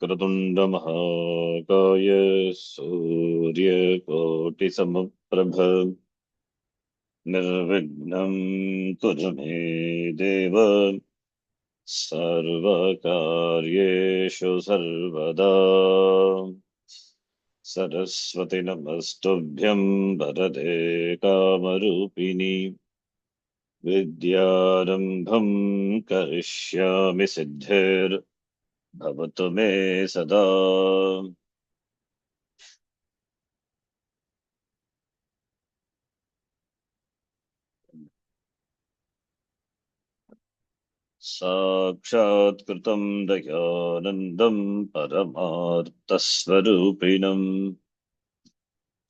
वक्रतुण्ड महाकाय सूर्यकोटिसमप्रभ निर्विघ्नं कुरु मे देव सर्वकार्येषु सर्वदा। सरस्वती नमस्तुभ्यं वरदे कामरूपिणि विद्यारम्भं करिष्यामि सिद्धिर्भवतु मे सदा। साक्षात्कृतं दयानन्दं परमार्थस्वरूपिणं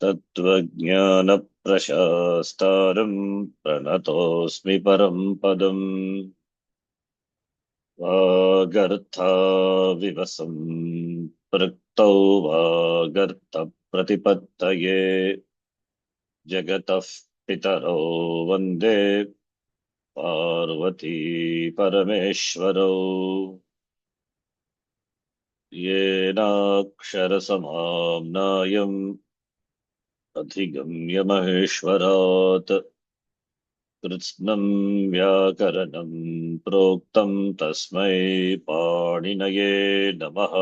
तत्त्वज्ञानप्रशास्तारं प्रणतोऽस्मि परं पदम्। वागर्थाविव सम्पृक्तौ वागर्थप्रतिपत्तये जगतः पितरौ वन्दे पार्वती परमेश्वरौ। येनाक्षरसमाम्नायम् अधिगम्य महेश्वरात् कृत्स्नं व्याकरणं प्रोक्तं तस्मै पाणिनये नमः।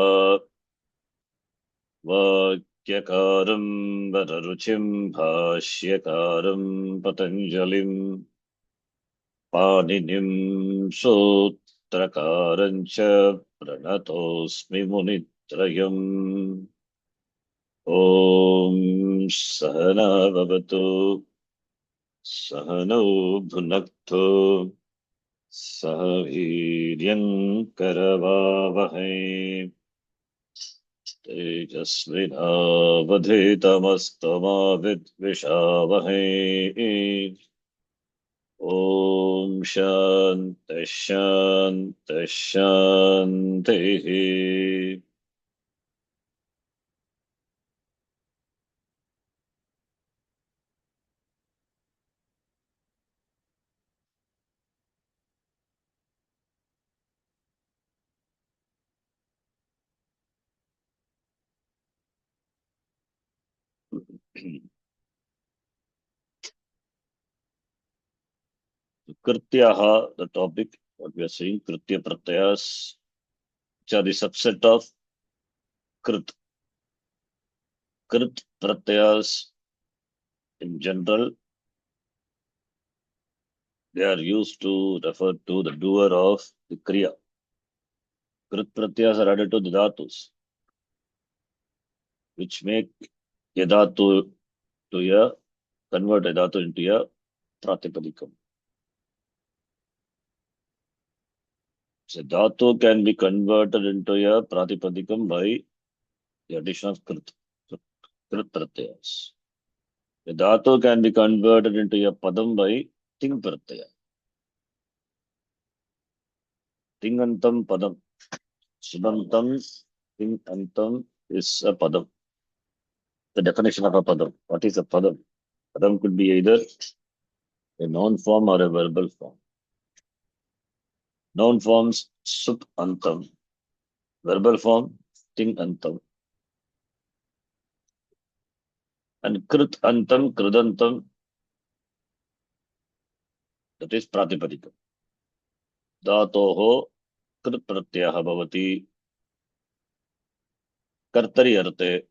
वाक्यकारं वररुचिं भाष्यकारं पतञ्जलिं पाणिनिं सूत्रकारं च प्रणतोऽस्मि मुनित्रयम्। ॐ सहना भवतु सहनौ भुनक्तु सह वीर्यङ्करवावहै तेजस्विनावधीतमस्तमा विद्विषावहै। ॐ शान्तिः शान्तिः शान्तिः। Krityaha, the topic, what we are saying, Kritya Pratyas, which are the subset of Krit. Krit Pratyas, in general, they are used to refer to the doer of the Kriya. Krit Pratyas are added to the Dhatus, which make a Dhatu to a, convert a Dhatu into a Pratipadikam. So Dhatu can be converted into a Pratipadikam by the addition of Krit. So, Krit Pratyas. The Dhatu can be converted into a Padam by Ting Pratyaya. Tingantam Padam. Subantam, Tingantam is a Padam. The definition of a Padam. What is a Padam? Padam could be either a noun form or a verbal form. Noun forms Sup Antam. Verbal form Ting Antam. And Krit Antam, Kridantam, that is Pratipadikam. Dhatoho Krit Pratyaha Bhavati Kartari Arte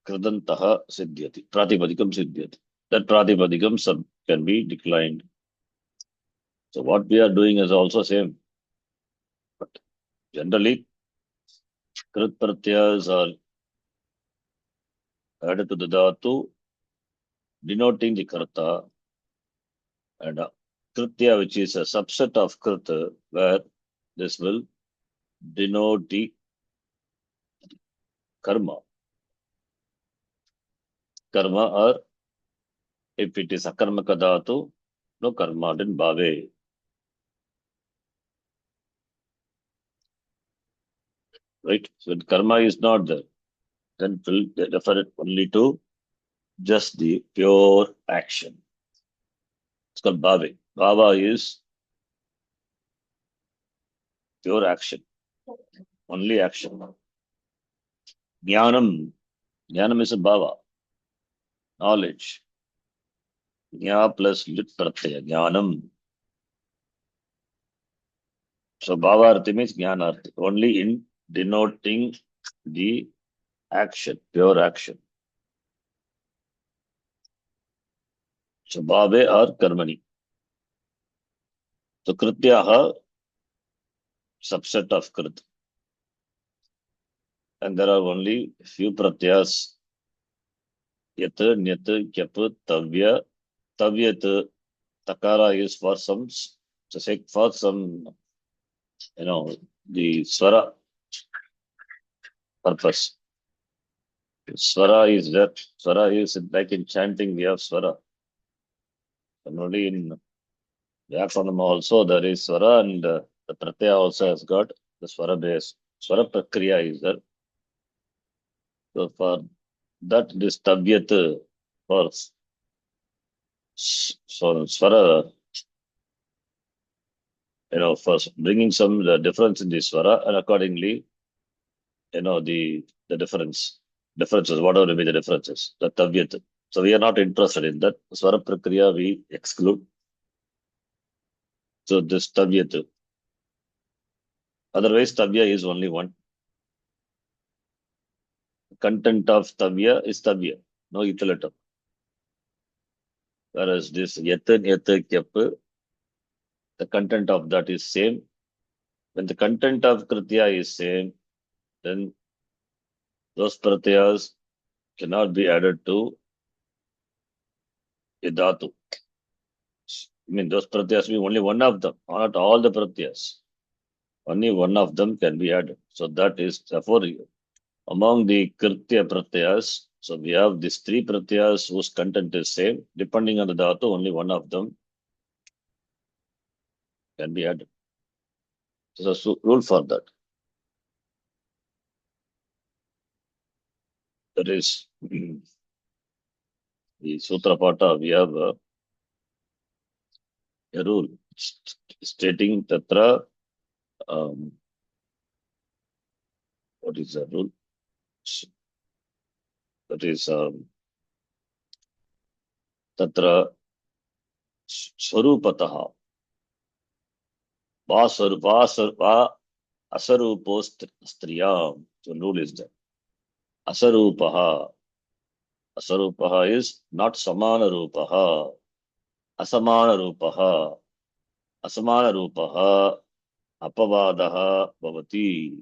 Kridantaha Siddhyati. Pratipadikam Siddhyati. That Pratipadikam sub can be declined. So what we are doing is also same. But generally, Krit Pratyas are added to the Dhatu, denoting the Karta, and Kritya, which is a subset of Krita, where this will denote the Karma. Karma, or if it is Akarmaka Dhatu, no Karma, then Bhave. Right? So when Karma is not there, then will refer it only to just the pure action. It's called Bhave. Bhava is pure action. only action. Jnanam. Jnanam is a bhava, knowledge. Jna plus lit pratyaya, jnanam. So bhavarthi means jnanarthi, only in denoting the action, pure action. So bhave or karmani. So krityaha, subset of krit. And there are only few pratyas. Yat, nyat, kyap, tavya. Tavyat, takara is for some, for some, the swara purpose. Swara is there. Swara is like in chanting, we have swara. And only in Vyakanam also there is swara, and the pratyaya also has got the swara base. Swara prakriya is there. So for that, this tavyat for so swara, for bringing some the difference in the swara, and accordingly, the differences, whatever may be the differences, the tavyat. So we are not interested in that. Swara prakriya we exclude. So this tavyat. Otherwise, tavya is only one. Content of tavya is tavya, no ithalatam. Whereas this yatan yata kyap, the content of that is same. When the content of kritya is same, then those pratyas cannot be added to a dhatu. I mean, those pratyas mean only one of them, not all the pratyas. Only one of them can be added. So that is therefore among the kritya pratyas. So we have these three pratyas whose content is same. Depending on the dhatu, only one of them can be added. There's a rule for that. That is the Sutra Pata, we have a rule stating Tatra. What is the rule? That is Tatra Swarupataha. Va asarupo striyam. So rule is that. Asarupaha. Asarupaha is not samana rupaha. Asamana rupaha. Asamana rupaha. Apavadaha bhavati.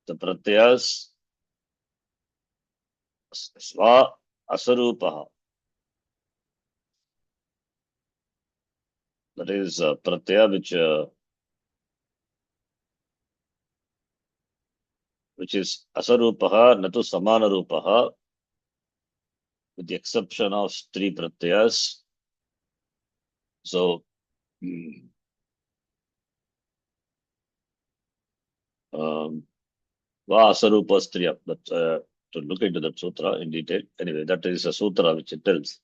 The pratyas sva asarupaha. That is pratyaya which is asarupaha, natu samana rupaha, with the exception of three pratyas. So, va asarupa striya. But to look into that sutra in detail. Anyway, that is a sutra which it tells.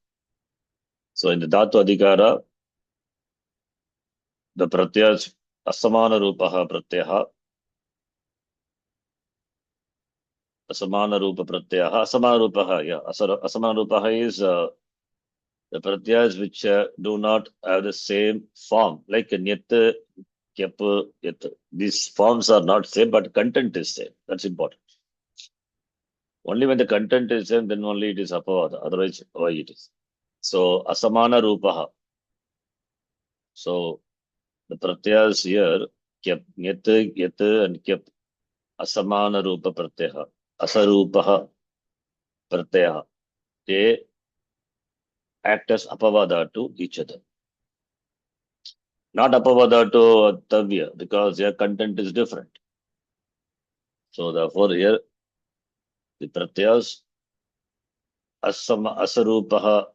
So in the dhatu adhikara, the pratyas asamana rupaha pratyaha. Asamana rupa pratyaha. Asamana rupaha, yeah. Asamana rupaha is the pratyas which do not have the same form, like nyat, kyap, yat. These forms are not same, but content is same. That's important. Only when the content is same, then only it is apavada. Otherwise, why it is? So asamana rupaha. So the pratyas here, kyap, nyat, yat, and kyap, asamana rupa pratyaha, asarupaha pratyaha. They act as apavada to each other. Not apavada to tavya, because their content is different. So therefore here the pratyas asarupaha,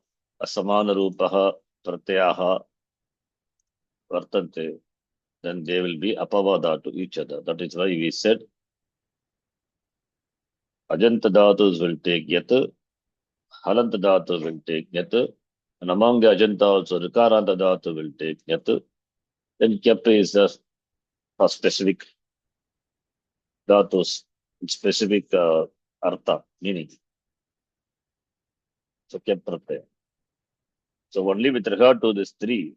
asamana rupaha pratyaha vartante, then they will be apavada to each other. That is why we said ajanta dhatus will take yat, halanta dhatu will take yat, and among the ajanta also rikaranta dhatu will take yat. Then kyap is for specific dhatus, specific artha, meaning. So kept pratyaya. So only with regard to these three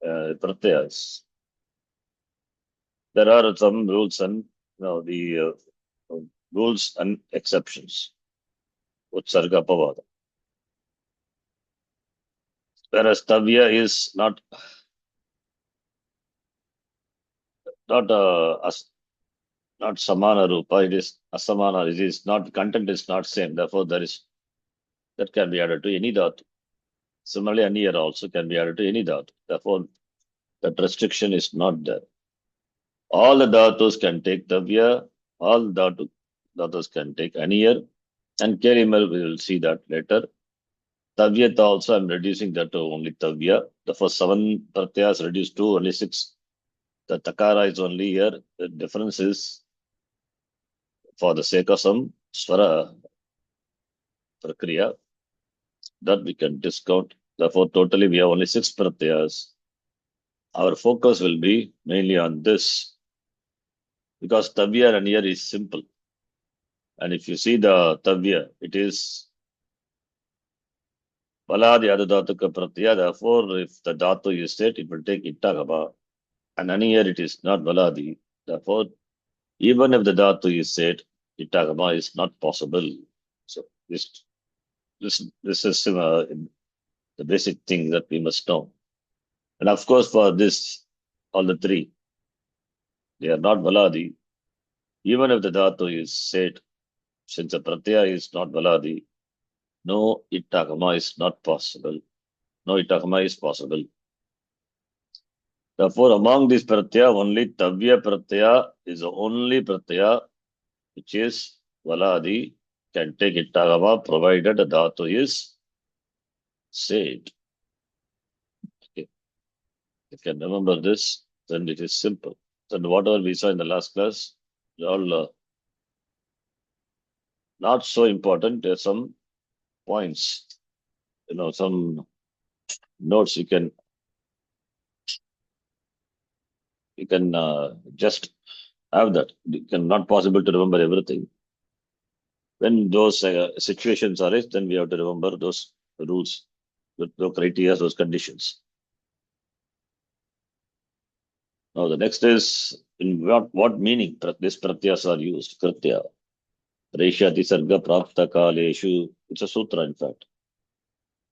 pratyas, there are some rules and the rules and exceptions. Utsarga Pavada. Whereas Tavya is not not Samana Rupa, it is Asamana, it is not, content is not same, therefore that can be added to any dhatu. Similarly, Aniyar also can be added to any dhatu. Therefore, that restriction is not there. All the dhatus can take Tavya, all dhatus can take Aniyar, and Kerimal, we will see that later. Tavyat also, I'm reducing that to only Tavya. The first 7 pratyas reduced to only 6. The Takara is only here. The difference is for the sake of some Swara Prakriya that we can discount. Therefore, totally we have only 6 pratyas. Our focus will be mainly on this because Tavya and here is simple. And if you see the Tavya, it is Baladi Adadatuka Pratyaya. Therefore, if the Dhatu is said, it will take Ittagaba. And here it is not Baladi. Therefore, even if the Dhatu is said, Ittagama is not possible. So this is the basic thing that we must know. And of course, for this, all the three, they are not Baladi. Even if the Dhatu is said, since the Pratyaya is not Baladi, no Ittagama is not possible. No Ittagama is possible. Therefore, among these Pratyaya, only Tavya Pratyaya is the only Pratyaya which is Valadi, can take Ittagama provided the Dhatu is said. Okay. You can remember this, then it is simple. Then whatever we saw in the last class, all not so important. There are some points, some notes you can just have that. It can not possible to remember everything. When those situations arise, then we have to remember those rules, those criteria, those conditions. Now the next is in what meaning these pratyas are used. Kritya, Reshyati Sarga Prapta Kaleshu. It's a sutra, in fact.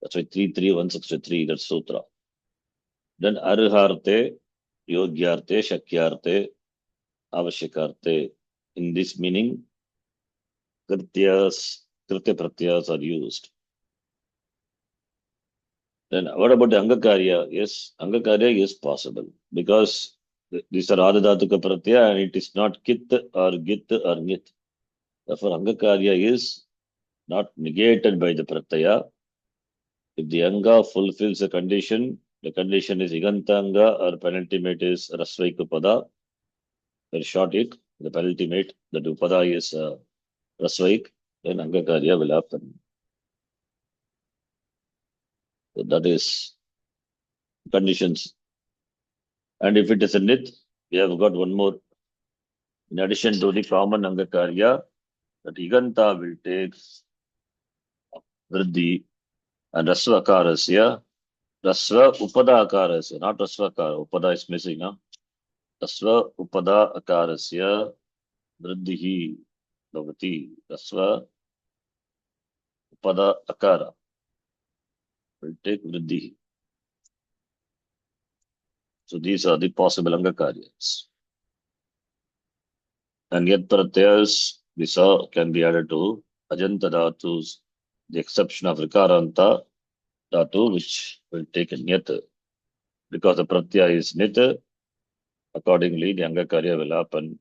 That's why 33163, that's sutra. Then Arharte, Yogyarte, Shakyarte, Avashikarte. In this meaning, Kritya pratyas are used. Then what about the Angakarya? Yes, Angakarya is possible because these are Adadhatuka Pratyaya and it is not Kit or Git or Nit. Therefore, Angakarya is not negated by the Pratyaya. If the Anga fulfills the condition is Igantanga or penultimate is Rasvaikupada. Very short it, the penultimate, the Dupada is Rasvaik, then Angakarya will happen. So that is conditions. And if it is a Nit, we have got one more. In addition to the common Angakarya, that Iganta will take Vriddhi and Rasva Akarasya. Rasva Upada Akarasya, not Rasva Akara. Upada is missing. Rasva Upada Akarasya Vriddhi Bhavati. Rasva Upada Akara will take Vriddhi. So these are the possible Angakaryas. And yet pratyas, we saw, can be added to Ajanta Dhatus, the exception of Rikaranta Dhatu, which will take a Nyat. Because the Pratyaya is Nit, accordingly the Angakarya will happen.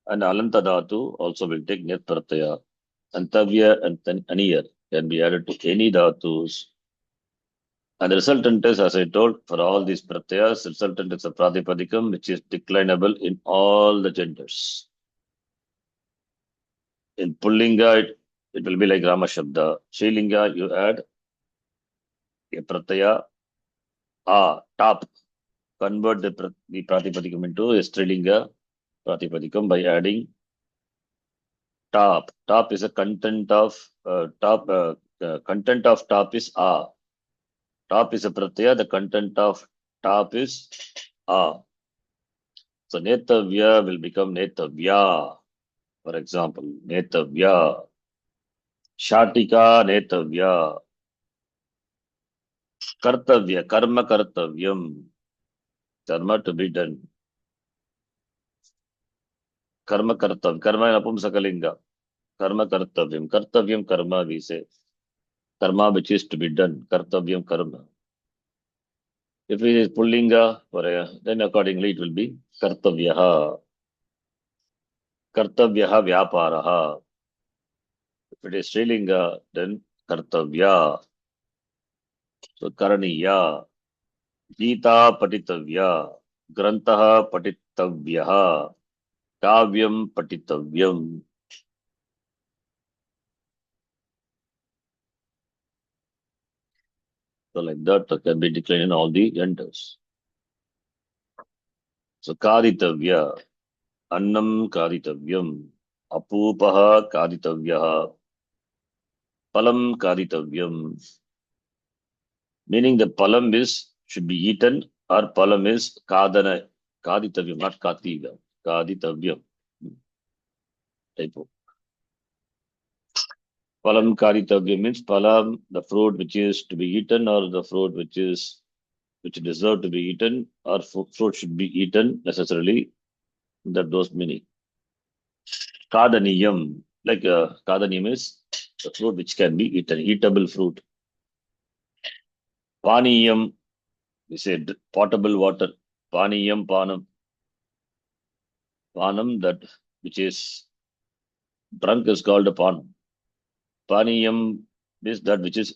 And Alanta Dhatu also will take Nyat Pratyaya. And Tavya and Aniyar can be added to any Dhatus. And the resultant is, as I told, for all these Pratyayas, resultant is a Pratipadikam, which is declinable in all the genders. In Pullinga, it will be like Rama Shabda. Shrilinga, you add a Pratyaya, top. Convert the Pratipadikam into a Strilinga. Pratipadikam by adding top. Top is a content of content of top is a. Top is a pratyaya. The content of top is a. So netavya will become netavya. For example, netavya. Shatika netavya. Kartavya. Karma kartavyam. Karma to be done. Karma kartav. Karma in apumsakalinga. Karma kartavyam. Kartavyam karma we say. Karma which is to be done. Kartavyam karma. If it is pullinga, then accordingly it will be kartavyaha. Kartavyaha vyaparaha. If it is strilinga, then kartavya. So karaniya. Gita patitavya. Grantaha patitavyaha. Kavyam patitavyam. So like that can be declined in all the genders. So kaditavya. Annam kaditavyam. Apupaha kaditavyaha. Palam kaditavyam. Meaning the palam is should be eaten or palam is kadana. Kaditavyam, not katiga. Kaditavyam. Typo. Palam kaditavyam means palam, the fruit which is to be eaten or the fruit which deserve to be eaten or fruit should be eaten necessarily. That those meaning. Kadaniyam, like kadaniyam is the fruit which can be eaten, eatable fruit. Paniyam, we said potable water. Paniyam, panam. Panam, that which is drunk is called a panam. Paniyam is that which is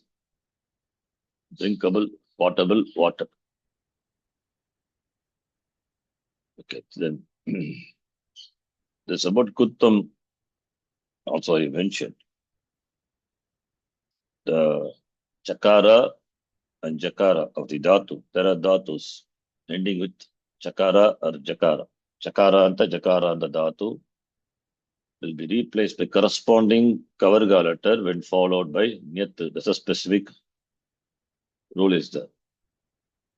drinkable, potable water. Okay, then this about Kuttam also I mentioned. The Chakara and Jakara of the Dhatu. There are Dhatus ending with Chakara or Jakara. Chakara and Jakara and the Dhatu will be replaced by corresponding Kavarga letter when followed by Nyat. That's a specific rule is there.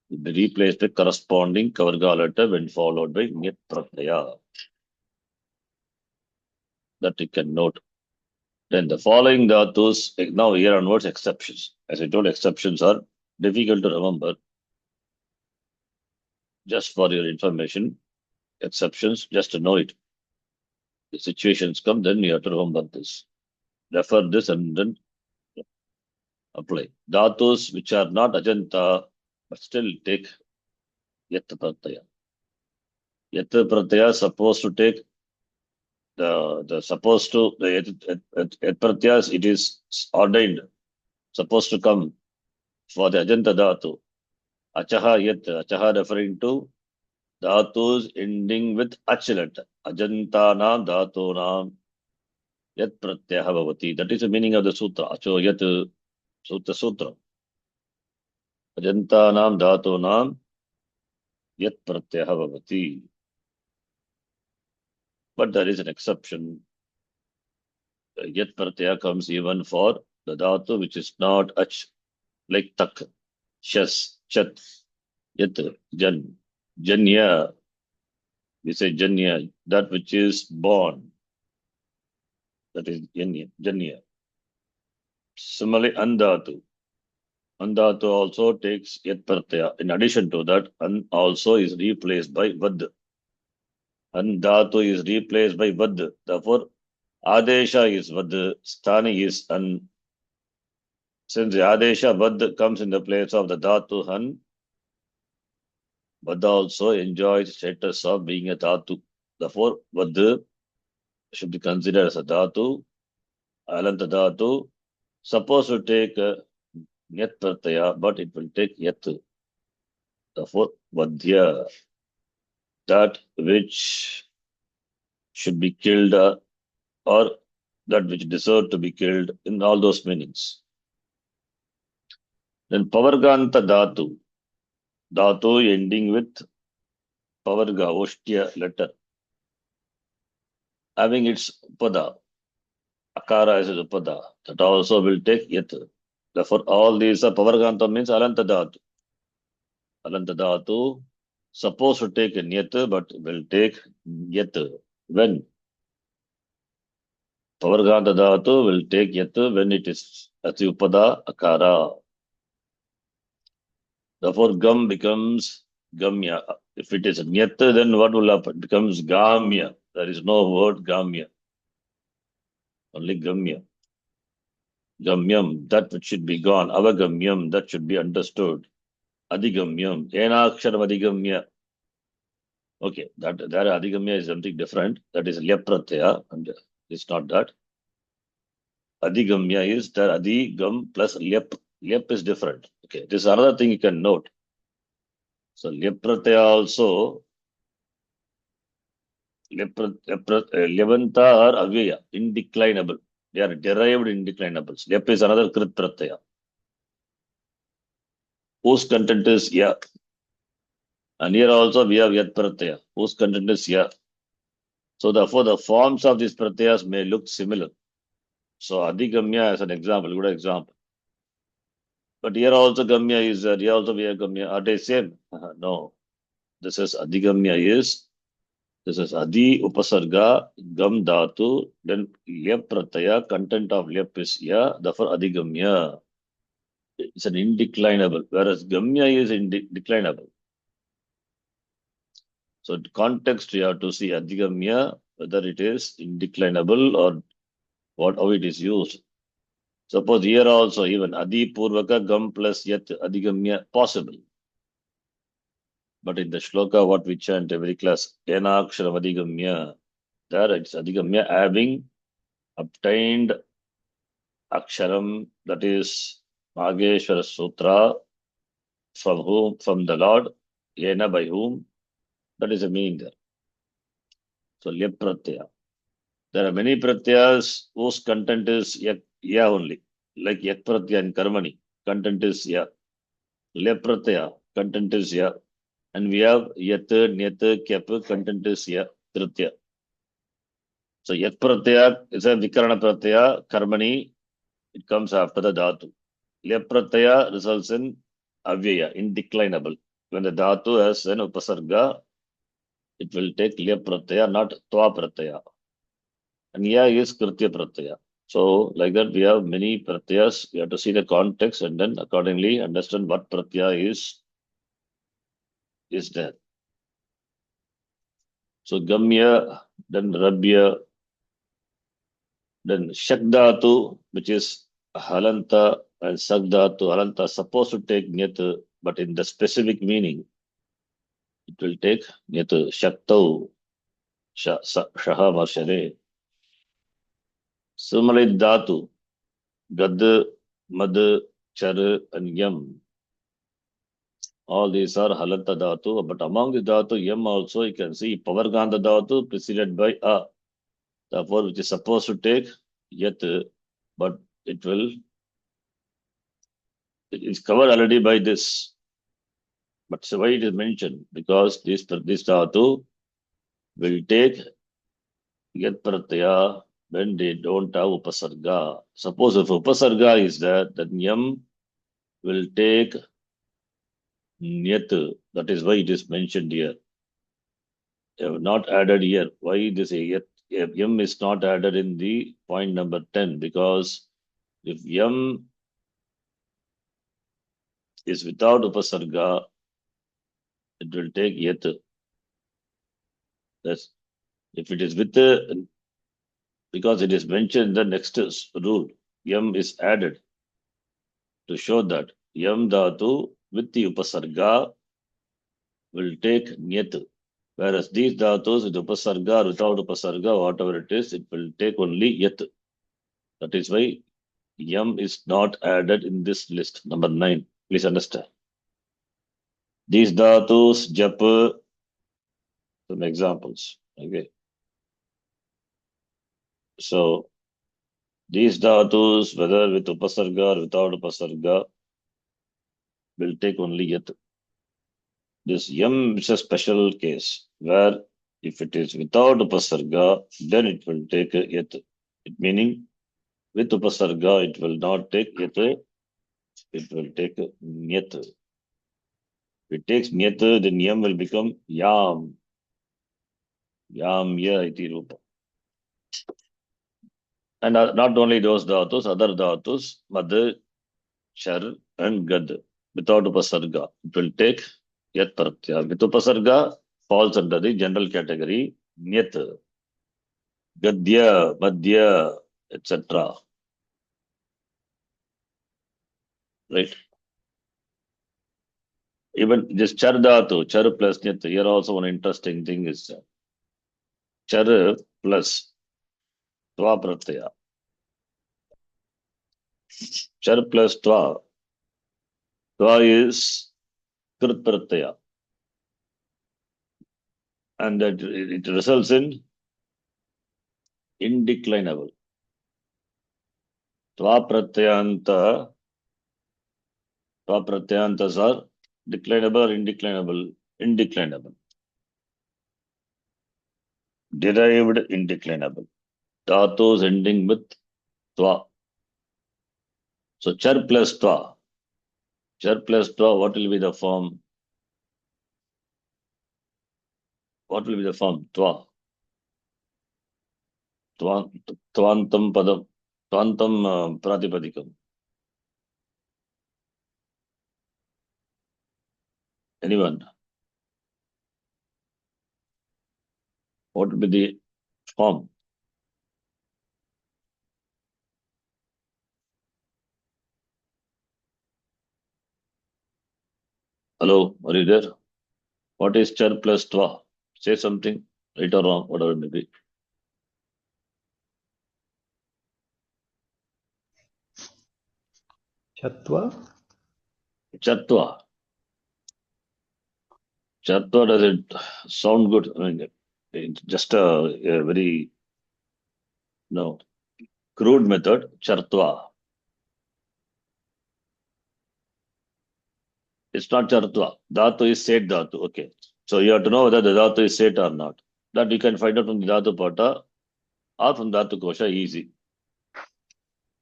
Will be replaced by corresponding Kavarga letter when followed by Nyat Pratyaya. That you can note. Then the following dhatus, now here onwards exceptions. As I told, exceptions are difficult to remember. Just for your information, exceptions, just to know it. The situations come, then you have to remember this. Refer this and then apply. Dhatus which are not ajanta, but still take yat pratyaya. Yat pratyaya supposed to take the supposed to the yat pratyas, it is ordained, supposed to come for the ajanta dhatu. Achaha yat, achaha referring to dhatus ending with ach letter. Ajantanam dhatunam yat pratyaha bhavati. That is the meaning of the sutra. Acho yat sutra. Ajantanam dhatunam yat pratyaha bhavati. But there is an exception. Yat pratyaya comes even for the dhatu which is not ach, like tak, shas, chat, yat, jan, janya. We say janya, that which is born. That is janya. Similarly, andhatu. Andhatu also takes yat pratyaya. In addition to that, an also is replaced by vad. Andhatu is replaced by vad. Therefore, adesha is vad, sthani is an. Since the adesha vad comes in the place of the dhatu han, vad also enjoys status of being a dhatu. Therefore, vad should be considered as a dhatu, alanta dhatu, supposed to take yat pratyaya, but it will take yat. Therefore, vadhya, that which should be killed or that which deserve to be killed in all those meanings. Then pavarganta dhatu, dhatu ending with pavarga, oshtya letter. having its upada, akara is upada, that also will take yat. Therefore, all these are pavarganta means alanta dhatu. Alanta dhatu supposed to take nyat, but will take yat. When pavarganta dhatu will take yat when it is ati upada akara. Therefore, gam becomes gamya. If it is nyat, then what will happen? It becomes gamya. There is no word gamya, only gamya. Gamyam, that which should be gone. Avagamyam, that should be understood. Adigamyam, enaksharam adigamya. Okay, that adigamya is something different. That is lyap pratyaya, and it's not that. Adigamya is that adigam plus lyap. Lyap is different. Okay, this is another thing you can note. So lyap pratyaya also, lyavanta are avyaya, indeclinable. They are derived indeclinables. Lyap is another krit pratyaya, whose content is ya. And here also we have yat pratyaya, whose content is ya. So therefore, the forms of these pratyas may look similar. So adigamya as an example, good example. But here also gamya is there. Here also we have gamya. Are they same? No. This is adigamya this is adi upasarga gam dhatu. Then lyap pratyaya, content of lyap is ya. Therefore adigamya. It's an indeclinable. Whereas gamya is declinable. So context you have to see adigamya, whether it is indeclinable or how it is used. Suppose here also even adi purvaka gam plus yat adigamya possible. But in the shloka, what we chant every class, enaksharam adigamya, there it's adigamya having obtained aksharam, that is Mageshwara Sutra, from whom, from the Lord, ena by whom, that is the meaning there. So lyap pratyaya. There are many pratyas whose content is ya only, like yak pratyaya and karmani, content is ya. Lyap pratyaya, content is ya. And we have yat, nyat, kyap, content is ya, tritya. So yat pratyaya is a vikarana pratyaya, karmani, it comes after the dhatu. Lyap pratyaya results in avyaya, indeclinable. When the dhatu has an upasarga, it will take lyap pratyaya, not tva pratyaya. And ya is kritya pratyaya. So like that we have many pratyas. We have to see the context and then accordingly understand what pratyaya is there. So gamya, then rabya, then shakdhatu, which is halanta, and sagdhatu, halanta supposed to take nyat, but in the specific meaning, it will take nyat, shaktau, shaha marshare. Similarly, dhatu, gad, mad, char, and yam. All these are halanta dhatu, but among the dhatu, yam also you can see pavarganda dhatu preceded by a. Therefore, which is supposed to take yat, but it is covered already by this. But so why it is mentioned? Because this dhatu will take yat pratyaya when they don't have upasarga. Suppose if upasarga is there, then yam will take nyat. That is why it is mentioned here. Not added here. Why this yat? Yam is not added in the point number 10 because if yam is without upasarga, it will take yat. That's if it is with because it is mentioned in the next rule, yam is added to show that yam dhatu with the upasarga will take nyat. Whereas these dhatus with upasarga or without upasarga, whatever it is, it will take only yat. That is why yam is not added in this list. Number 9. Please understand. These dhatus, jap, some examples. Okay. So these dhatus, whether with upasarga or without upasarga, will take only yat. This yam is a special case where If it is without upasarga, then it will take yat. Meaning, with upasarga, it will not take yat, it will take nyat. If it takes nyat, then yam will become yam. Yam ya iti rupa. And not only those dhatus, other dhatus, mad, char, and gad. Without upasarga, it will take yat pratyaya. With upasarga, falls under the general category nyat, gadya, madhya, etc. Right? Even this char dhatu, char plus nyat, here also one interesting thing is char plus tva pratyaya. Char plus tva. Tva is krit pratyaya. And that it results in indeclinable. Tva pratyantas are declinable or indeclinable? Indeclinable. Derived indeclinable. Dhatus ending with tva. So char plus tva. Char plus tva, what will be the form? What will be the form? Tva. Tvantam padam. Tvantam pratipadikam. Anyone? What will be the form? Hello, are you there? What is char plus tva? Say something, right or wrong, whatever it may be. Chatva? Chatva. Chatva, does it sound good? I mean, it's just a very crude method. Chartva. It's not chartva. Dhatu is set dhatu. Okay. So you have to know whether the dhatu is set or not. That you can find out from the dhatu pata or from dhatu kosha easy.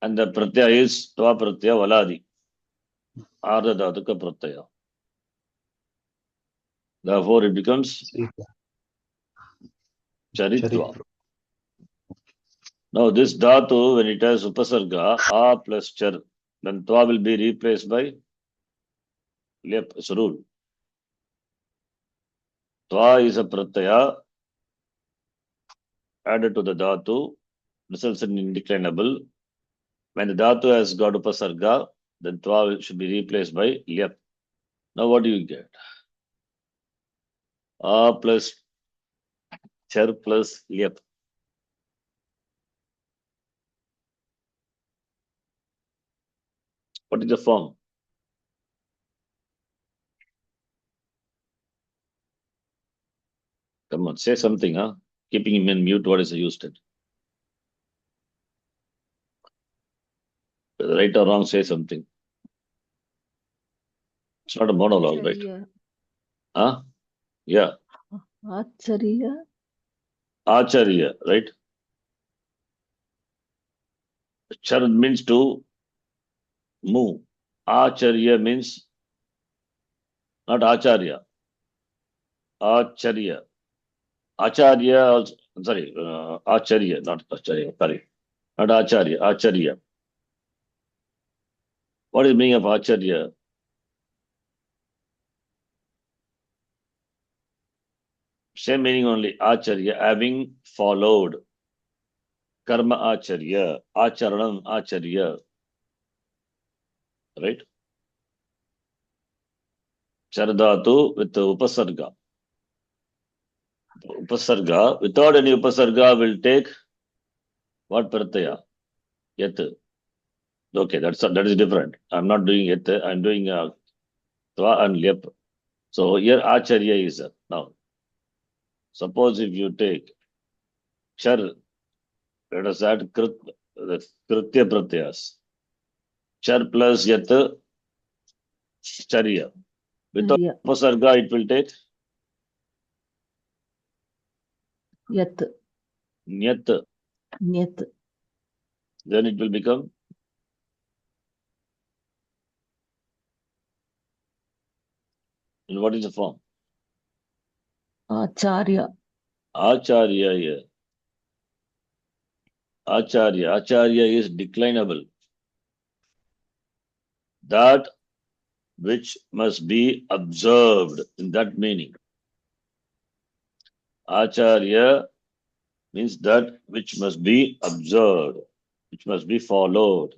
And the pratyaya is tva pratyaya valadi. Or the dhatuka pratyaya. Therefore it becomes charitva. Now this dhatu, when it has upasarga, a plus char, then tva will be replaced by lep. It's a rule. Tva is a pratyaya added to the dhatu, results in indeclinable. When the dhatu has got upasarga, then tva should be replaced by lep. Now what do you get? A plus char plus lep. What is the form? Come on, say something, huh? Keeping him in mute, what is the use? Right or wrong, say something. It's not a monologue, right? Huh? Yeah. Acharya. Acharya, right? Char means to move. Acharya means not Acharya. Acharya. Acharya also, sorry, Acharya, not Acharya, sorry. Not Acharya, Acharya. What is the meaning of Acharya? Same meaning only. Acharya, having followed. Karma Acharya, Acharanam Acharya. Right? Chardhatu with the upasarga. Upasarga, without any upasarga, will take what pratyaya? Yat. Okay, that is different. I'm not doing yat, I'm doing tva and lep. So here acharya is now. Suppose if you take char, let us add the kritya pratyas. Char plus yat, charya. Without upasarga, it will take Yat. Nyat. Nyat. Then it will become in what is the form? Acharya. Acharya here. Acharya. Acharya is declinable. That which must be observed in that meaning. Acharya means that which must be observed, which must be followed.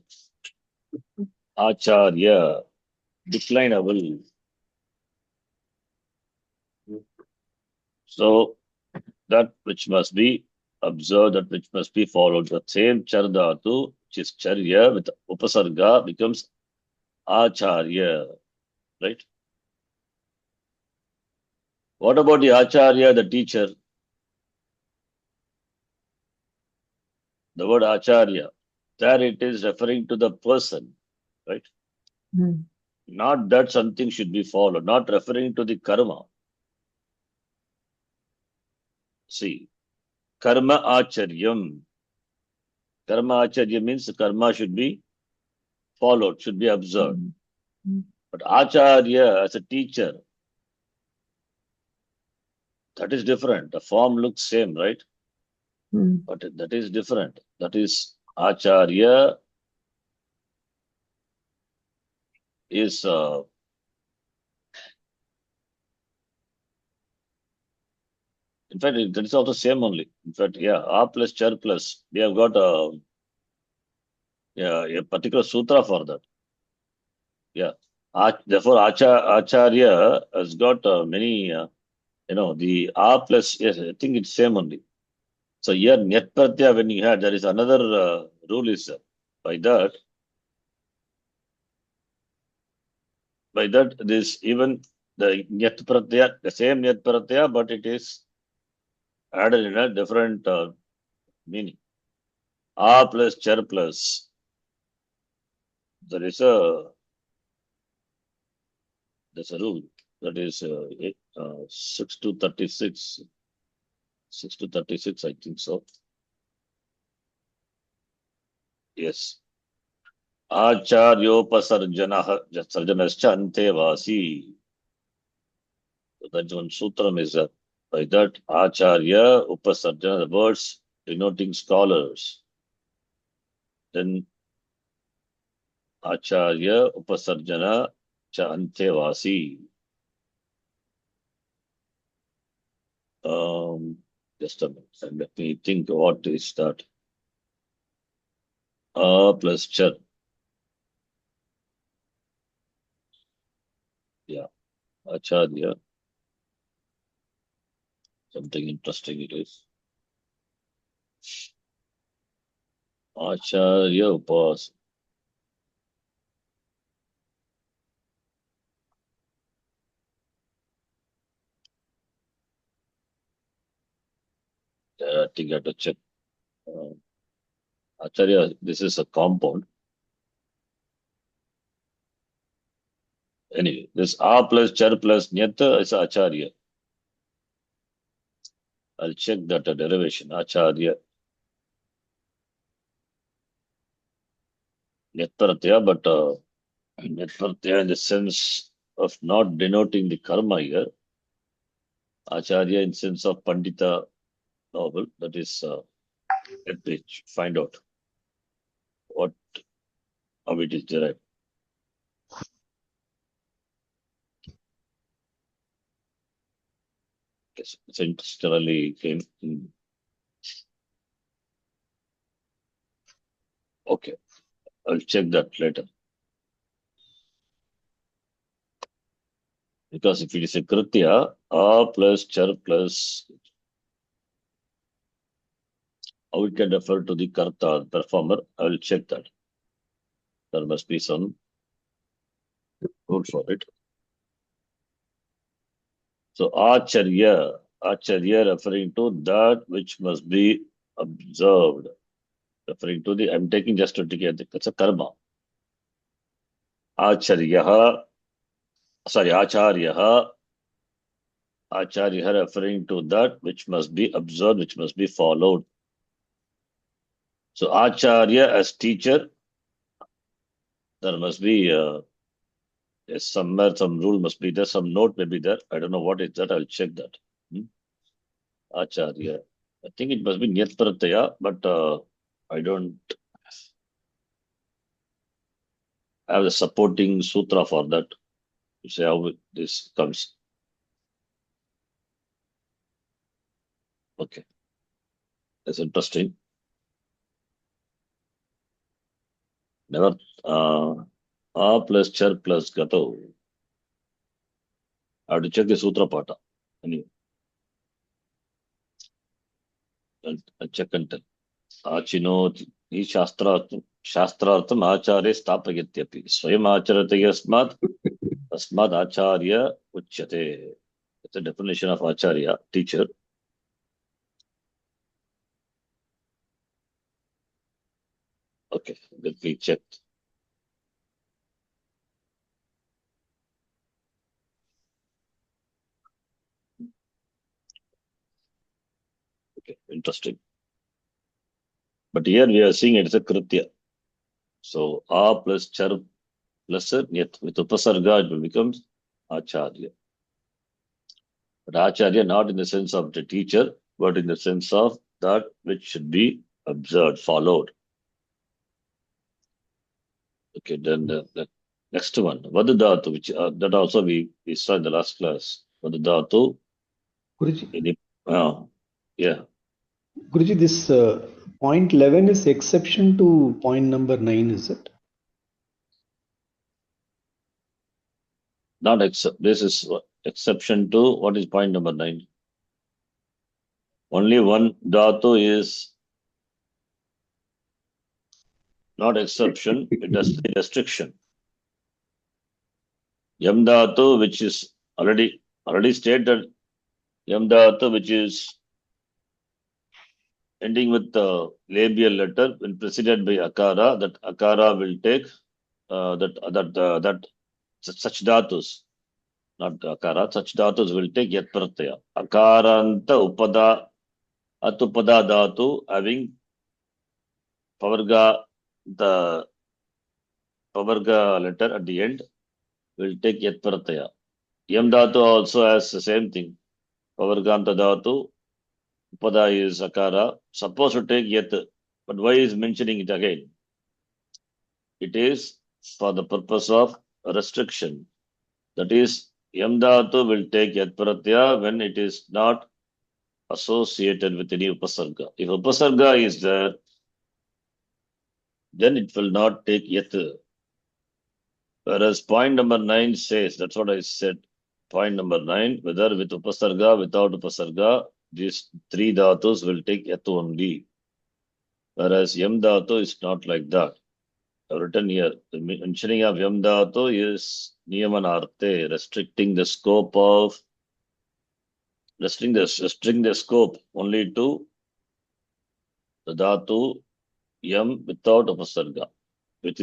Acharya, declinable. So that which must be observed, that which must be followed. The same chardhatu, which is charya with upasarga, becomes acharya, right? What about the acharya, the teacher? The word acharya, there it is referring to the person, right? Hmm. Not that something should be followed, not referring to the karma. See, karma acharyam. Karma acharya means karma should be followed, should be observed. Hmm. Hmm. But acharya as a teacher, that is different. The form looks same, right? Hmm. But that is different. That is acharya is in fact that is also same only. In fact, yeah, a plus char plus. We have got yeah, a particular sutra for that. Yeah. Therefore, acharya has got many. The a plus. Yes, I think it's same only. So here nyat pratyaya when you had there is another rule is by that this even the nyat pratyaya the same nyat pratyaya but it is added in a different meaning. A plus char plus there is there's a rule that is 6 to 36 6 to 36 I think so. Yes. Acharyopasurjanah sarjanascha antevasi. So that's one sutram is by that Acharya Upasarjana, the words denoting scholars. Then Acharya Upasarjana cha Antevasi. Just a minute. Let me think what is that. A plus char. Yeah. Acharya. Something interesting it is. Acharya Upas. I think I have to check. Uh, Acharya, this is a compound. Anyway, this A plus char plus nyata is Acharya. I'll check that derivation. Acharya. Nyat pratyaya, but nyat pratyaya in the sense of not denoting the karma here. Acharya in sense of Pandita novel. That is, let me find out what how it is derived. Yes, it's intentionally came in. Okay, I'll check that later. Because if it is a kritya, a plus char plus, how it can refer to the karta, performer, I will check that. There must be some rule for it. So acharya referring to that which must be observed. Referring to the, I'm taking just to take that's a karma. Acharya, sorry, acharya Acharya referring to that which must be observed, which must be followed. So Acharya as teacher, there must be yes, somewhere some rule must be there, some note may be there. I don't know what is that. I'll check that. Acharya. I think it must be Nyat Pratyaya, but I don't have the supporting sutra for that to say how this comes. Okay, that's interesting. Never A plus char plus gato. I have to check the sutra pata. Anyway, I'll check and tell. Achinoti hi शास्त्रार्थम आचार्य स्थापयत्यपि स्वयं आचरते यस्मात् तस्मात् आचार्य उच्यते. It's a definition of acharya, teacher. Okay, let me check. Okay, interesting. But here we are seeing it's a kritya. So a plus char plus nyat with upasarga it will become acharya. But acharya not in the sense of the teacher, but in the sense of that which should be observed, followed. Okay, then the next one, vadadatu, which that also we saw in the last class. Vadadatu. Guruji, Yeah. Guruji, this point 11 is exception to point number 9, is it? Not except this is exception to what is point number 9. Only one dhatu is not exception, it does the restriction. Yam dhatu, which is already stated, yam dhatu, which is ending with the labial letter when preceded by akara, that akara will take that such dhatus, not akara, such dhatus will take yat pratyaya. Akaranta upada atupada dhatu having pavarga, the pavarga letter at the end will take yat pratyaya. Yam dhatu also has the same thing. Pavarganta dhatu, upada is akara, supposed to take yat, but why is mentioning it again? It is for the purpose of restriction. That is, yam dhatu will take yat pratyaya when it is not associated with any upasarga. If upasarga is there, then it will not take yat. Whereas point number 9 says, that's what I said, point number 9, whether with upasarga, without upasarga, these three dhatus will take yat only. Whereas yam dhatu is not like that. I've written here, the mentioning of yam dhatu is niyamanarte, restricting the scope only to the dhatu yam without upasarga. If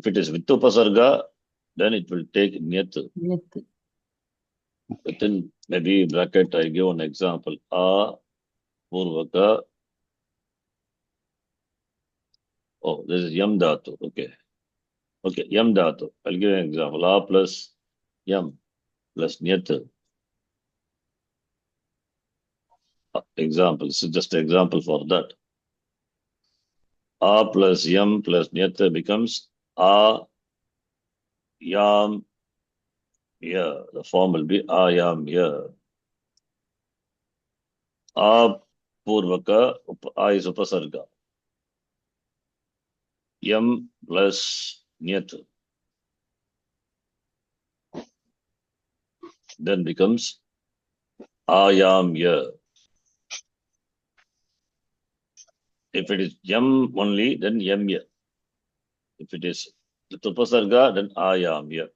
it is with upasarga, then it will take nyat. Nyat. Within maybe bracket, I give an example. A purvaka. Oh, this is yam dhatu. Okay. Okay, yam dhatu. I'll give an example. A plus yam plus nyat. Example. This is just an example for that. A plus yam plus nyat becomes a yam. Yeah, the form will be a yam. Yeah. A purvaka. A is upasarga. Yam plus nyat. Then becomes ayam ya. If it is yam only, then yam ya. If it is the upasarga, then ayam ya.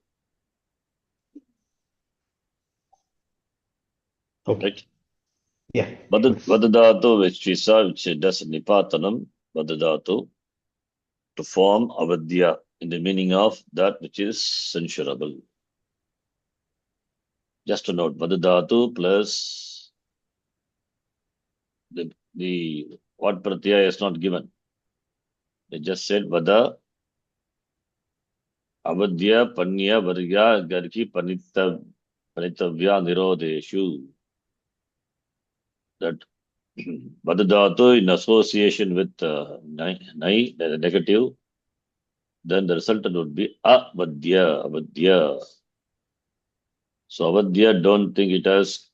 Okay. Right? Yeah. Vadadatu, which we saw, which does nipatanam, vadadatu, to form avadya in the meaning of that which is censurable. Just to note, Vadadatu plus the what pratyaya is not given. They just said Vada, Avadya, Panya, Varya, Gargi, Panitavya, Nirodeshu. That Vadadatu in association with Nai, the negative, then the resultant would be Avadya. So Avadya, don't think it as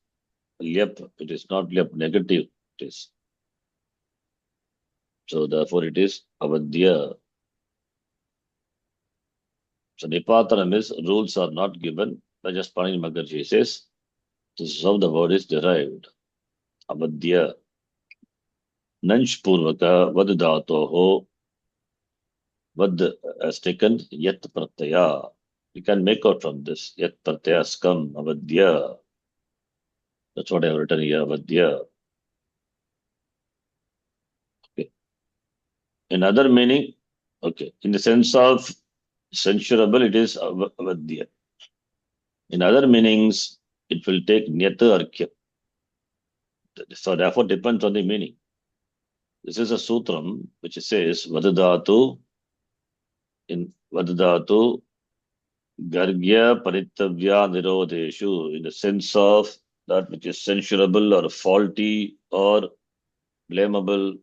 Lyap. It is not Lyap, negative. It is. So therefore it is Avadya. So Nipatanam is rules are not given. By just Panini Magarji says, this is how the word is derived. Avadya. Nansh Purvaka Vad Dhatoho Vad has taken Yat Pratyaya. You can make out from this. Yat Pratyaya has come. Avadya. That's what I have written here. Avadya. Okay. In other meaning, okay, in the sense of censurable, it is Avadya. In other meanings, it will take Nyata or Kya. So therefore depends on the meaning. This is a sutram which says Vadadatu in Vadadatu Gargya Paritavya Nirodeshu, in the sense of that which is censurable or faulty or blamable.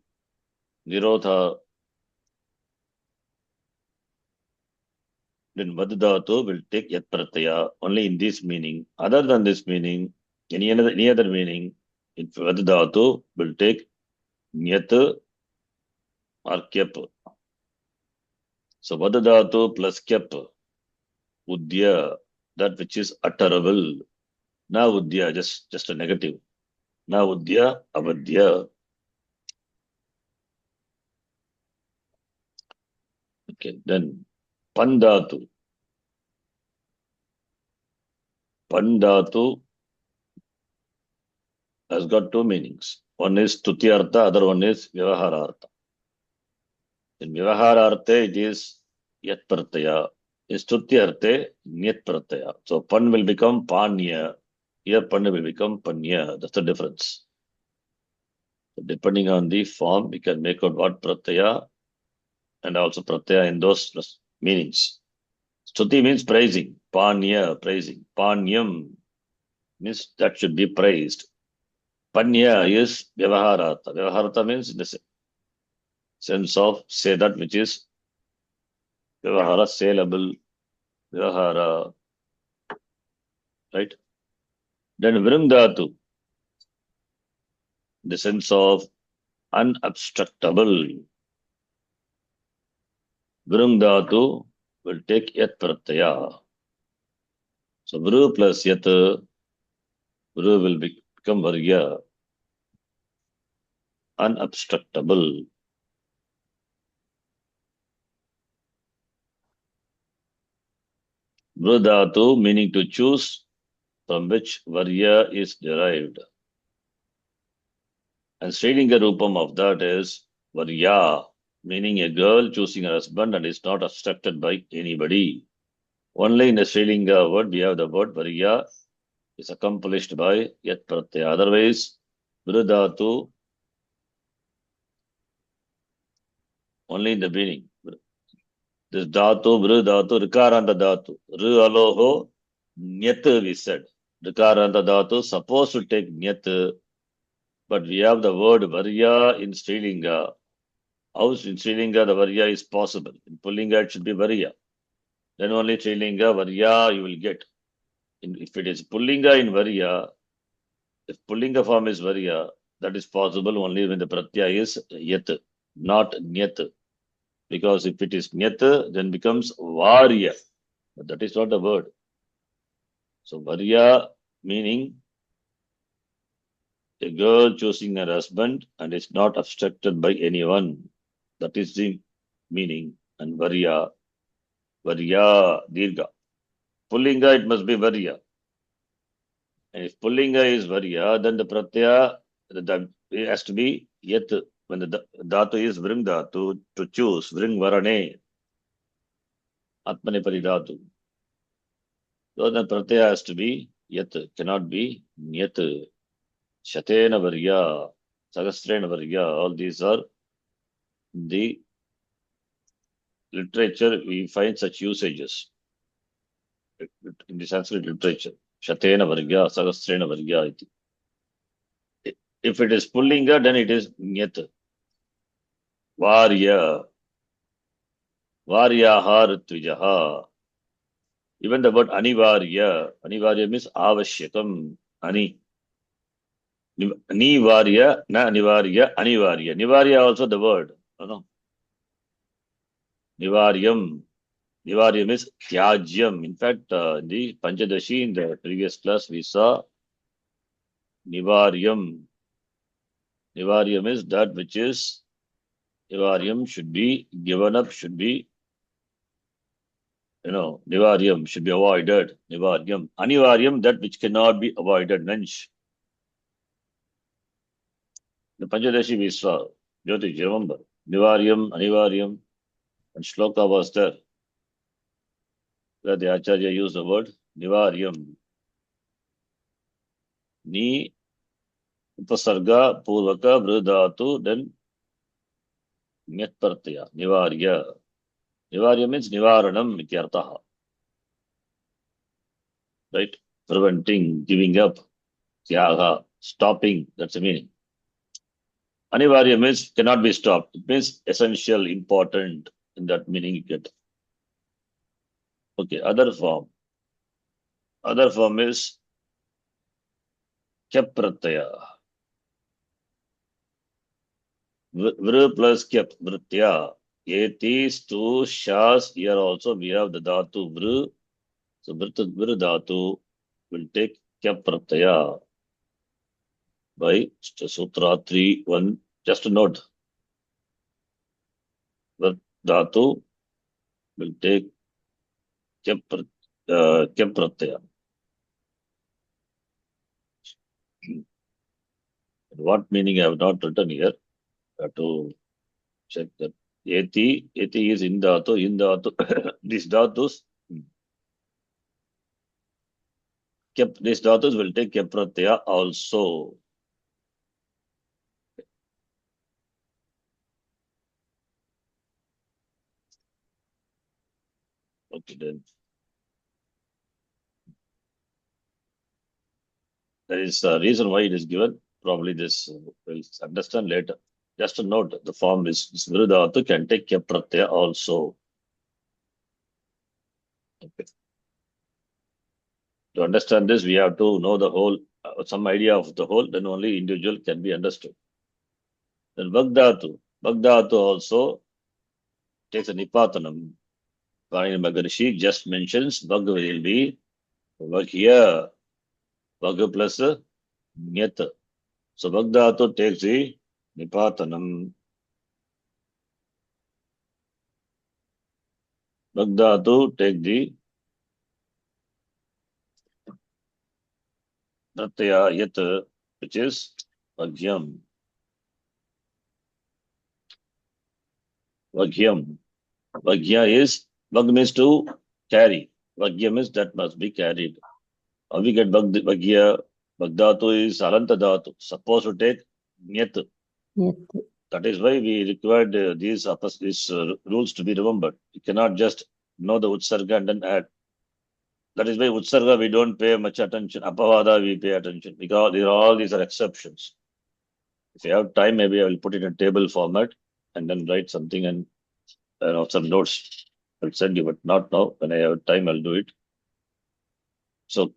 Nirodha, then Vadadatu will take Yat Pratyaya only in this meaning. Other than this meaning, any other meaning, Vadadatu will take Nyat or Kyap. So Vadadatu plus Kyap, Udya, that which is utterable. Na Udya, just a negative. Na Udya, Avadya. Okay, then Pandatu. Pandatu has got two meanings. One is Tutyartha, other one is Vyavaharartha. In Vyavaharartha, it is Yat Pratyaya. In Stutyartha, Nyat Pratyaya. So Pan will become Panya. Here Pan will become Panya. That's the difference. So depending on the form, we can make out what Pratyaya and also Pratyaya in those meanings. Stuti means praising. Panya, praising. Panyam means that should be praised. Panya is Vyavaharartha. Vyavaharartha means in the sense of say that which is Vyavahara, saleable, Vyavahara, right? Then Vrindatu, the sense of unobstructable. Vrindatu will take Yat Pratyaya. So Vru plus Yat, Vru will become Varya, unobstructable. Vrudhatu meaning to choose, from which Varya is derived. And Srilinga Rupam of that is Varya, meaning a girl choosing a husband and is not obstructed by anybody. Only in the Srilinga word we have the word Varya is accomplished by Yat Pratyaya. Otherwise, Vrudhatu only in the beginning. This Dhatu, Vrudhatu, Rikaranta Dhatu. Ru Aloho, Nyat we said. Rikaranta Dhatu supposed to take Nyat, but we have the word Varya in Srilinga. How in Srilinga the Varya is possible? In Pullinga it should be Varya. Then only Srilinga Varya you will get. If it is Pullinga in Varya, if Pullinga form is Varya, that is possible only when the Pratyaya is Yat, not Nyat. Because if it is Nyat, then becomes Varya. But that is not the word. So Varya meaning a girl choosing her husband and is not obstructed by anyone. That is the meaning. And Varya, Dirga. Pullinga, it must be Varya. And if Pullinga is Varya, then the Pratyaya it has to be Yat. When the Dhatu is Vring Dhatu, to choose, Vring Varane, Atmane Paridhatu. So the Pratyaya has to be Yat cannot be Nyat. Shatena Varya, Sahasrena Varya, all these are the literature we find such usages in the Sanskrit literature. Shatena Varya, Sahasrena Varya. Iti. If it is Pullinga, then it is Nyat. Varya, Varyaha Ritvijaha. Even the word Anivarya means Avashyakam, Ani. Nivarya, na Anivarya, Anivarya. Nivarya also the word. No. Nivaryam. Nivaryam is Tyajyam. In fact, in the Panchadashi in the previous class, we saw Nivaryam. Nivaryam is that which is, Nivaryam should be given up, should be, Nivaryam should be avoided. Nivaryam. Anivaryam, that which cannot be avoided. Nanch. The Panchadashi we saw. Jyotish, remember. Nivaryam, Anivaryam, and Shloka was there. Where the Acharya used the word Nivaryam. Ni upasarga purvaka vrudhatu, then Nyat Pratyaya, Nivarya. Nivarya means Nivaranam ityartaha. Right? Preventing, giving up, Tyaga, stopping, that's the meaning. Anivarya means cannot be stopped. It means essential, important, in that meaning you get. Okay, other form. Other form is Kyap Pratyaya. Vru plus Kyap, Vritya. Etis, tu, shas, here also we have the dhatu Vru. So Vru dhatu will take Kyap Pratyaya by Sutra 3.1. Just a note. Vru dhatu will take Kyap Pratyaya. What meaning I have not written here. I have to check that. Eti is in dhatu, these dhatus, these dhatus will take Kyap Pratyaya also. Okay, then. There is a reason why it is given. Probably this we'll understand later. Just a note, the form is Virudhatu can take Kyap Pratyaya also. Okay. To understand this, we have to know the whole, some idea of the whole, then only individual can be understood. Then Bhagdhatu also takes a Nipatanam. Panini Maharishi just mentions Bhag will be Bhaghya, Bhag plus Nyat. So Bhagdhatu takes the Nipatanam. Bhagdhatu take the Pratyaya Yat, which is Bhagyam. Bhagyam. Bhagya is, Bhag means to carry. Bhagyam is that must be carried. How we get Bhagya? Bhagdhatu is Alanta Dhatu, supposed to take Nyat. Nyat. That is why we required these rules to be remembered. You cannot just know the Utsarga and then add. That is why Utsarga we don't pay much attention. Apavada we pay attention because all these are exceptions. If you have time, maybe I will put it in table format and then write something and some notes. I'll send you, but not now. When I have time, I'll do it. So,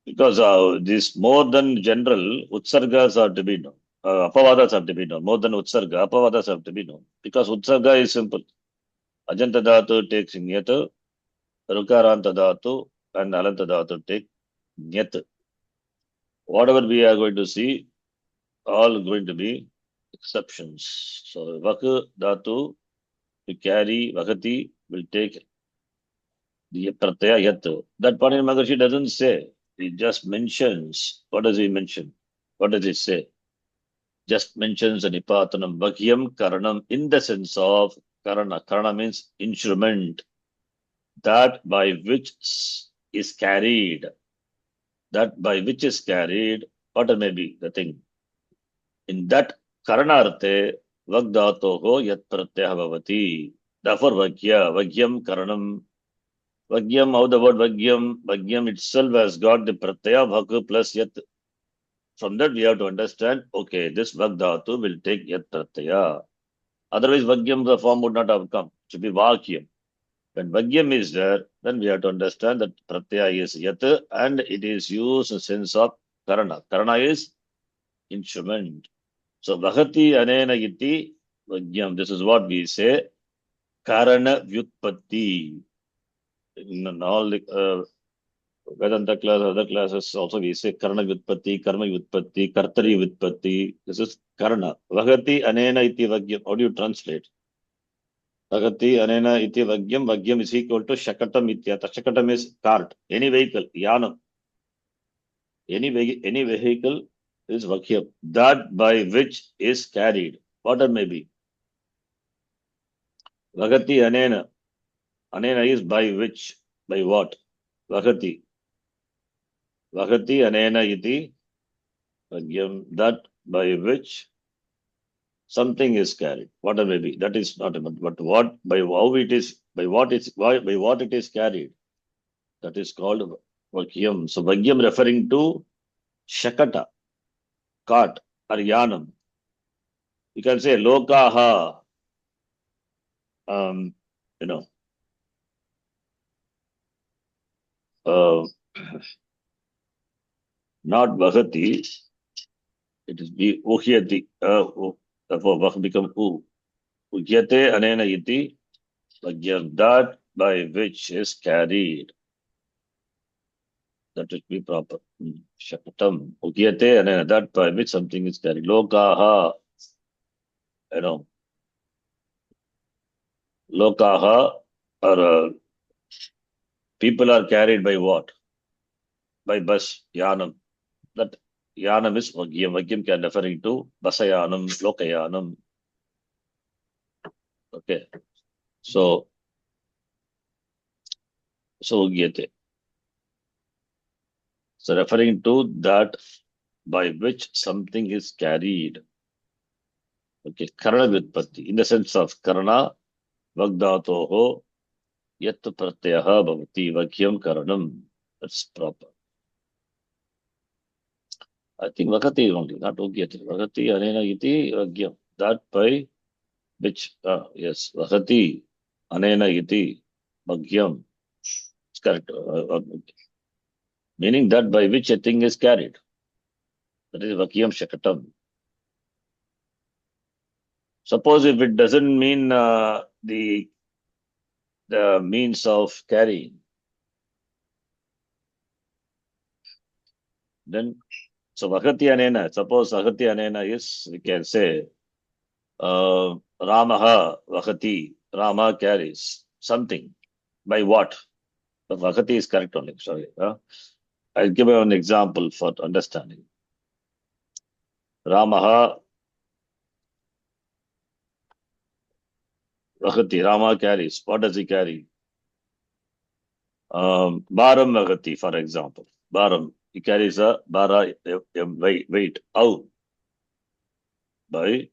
because this more than general, Utsargas are to be known. Apavadas have to be known. More than Utsarga, Apavadas have to be known. Because Utsarga is simple. Ajanta Dhatu takes Nyat, Rukaranta Dhatu, and Alanta Dhatu take Nyat. Whatever we are going to see, all going to be exceptions. So, Vak Dhatu to carry, Vakati will take the Pratyaya Yat. That Panini Maharishi doesn't say. He just mentions. What does he mention? What does he say? Just mentions the Nipatanam Bhagyam Karanam in the sense of Karana. Karana means instrument. That by which is carried. that by which is carried, whatever may be the thing. In that karanarte vagdatoho yat pratyah bhavati. Therefore, vagyam karanam. Vagyam, how the word vagyam itself has got the pratyaya bhak plus yat. From that we have to understand, okay, this vagdatu will take yat pratyaya. Otherwise, vagyam, the form would not have come. It should be vakyam. When vagyam is there, then we have to understand that pratyaya is yat and it is used in the sense of karana. Karana is instrument. So vahati anena iti vagyam. This is what we say. Karana vyutpatti. In all the Vedanta class, other classes also we say karana vyutpatti, karma vyutpatti, kartari vyutpatti. This is karana. Vahati anena iti vagyam. How do you translate? Vahati anena iti vagyam. Vagyam is equal to shakatam ityata. Shakatam is cart. Any vehicle, yanam. Any vehicle is vakyam. That by which is carried. Whatever may be. Vahati anena. Anena is by which. By what? Vahati. Vahati anena iti vagyam. That by which something is carried. Whatever may be. That is not about. But what, by how it is, by what it is carried. That is called vakyam. So vakyam referring to shakata, cart, or yanam. You can say lokaha. You know. Not vahati. It is be uhyati. Therefore, vah become u. Uhyate anena iti vagyam. That by which is carried. That would be proper. Shakatam. Uhyate anena. That by which something is carried. Lokaha. You know. Lokaha or people are carried by what? By bus, yanam. That yanam is vagyam. Vagyam can referring to basayanam, lokayanam. Okay. So ugyate. So referring to that by which something is carried. Okay. Karana vyutpatti. In the sense of karana, vagdatoho yat pratyaha bhavati vakyam karanam. That's proper. I think Vakati only, not Ugyati. Vakati anena iti vagyam. That by which, yes, Vakati anena iti vagyam. It's correct. Meaning that by which a thing is carried. That is vakyam shakatam. Suppose if it doesn't mean the means of carrying, then so Vakati anena, suppose Vakati anena is, we can say, Ramaha Vakati, Rama carries something. By what? The Vakati is correct only, sorry. I'll give you an example for understanding. Ramaha Vakati, Rama carries. What does he carry? Bharam Vakati, for example. Bharam, he carries a weight. How? By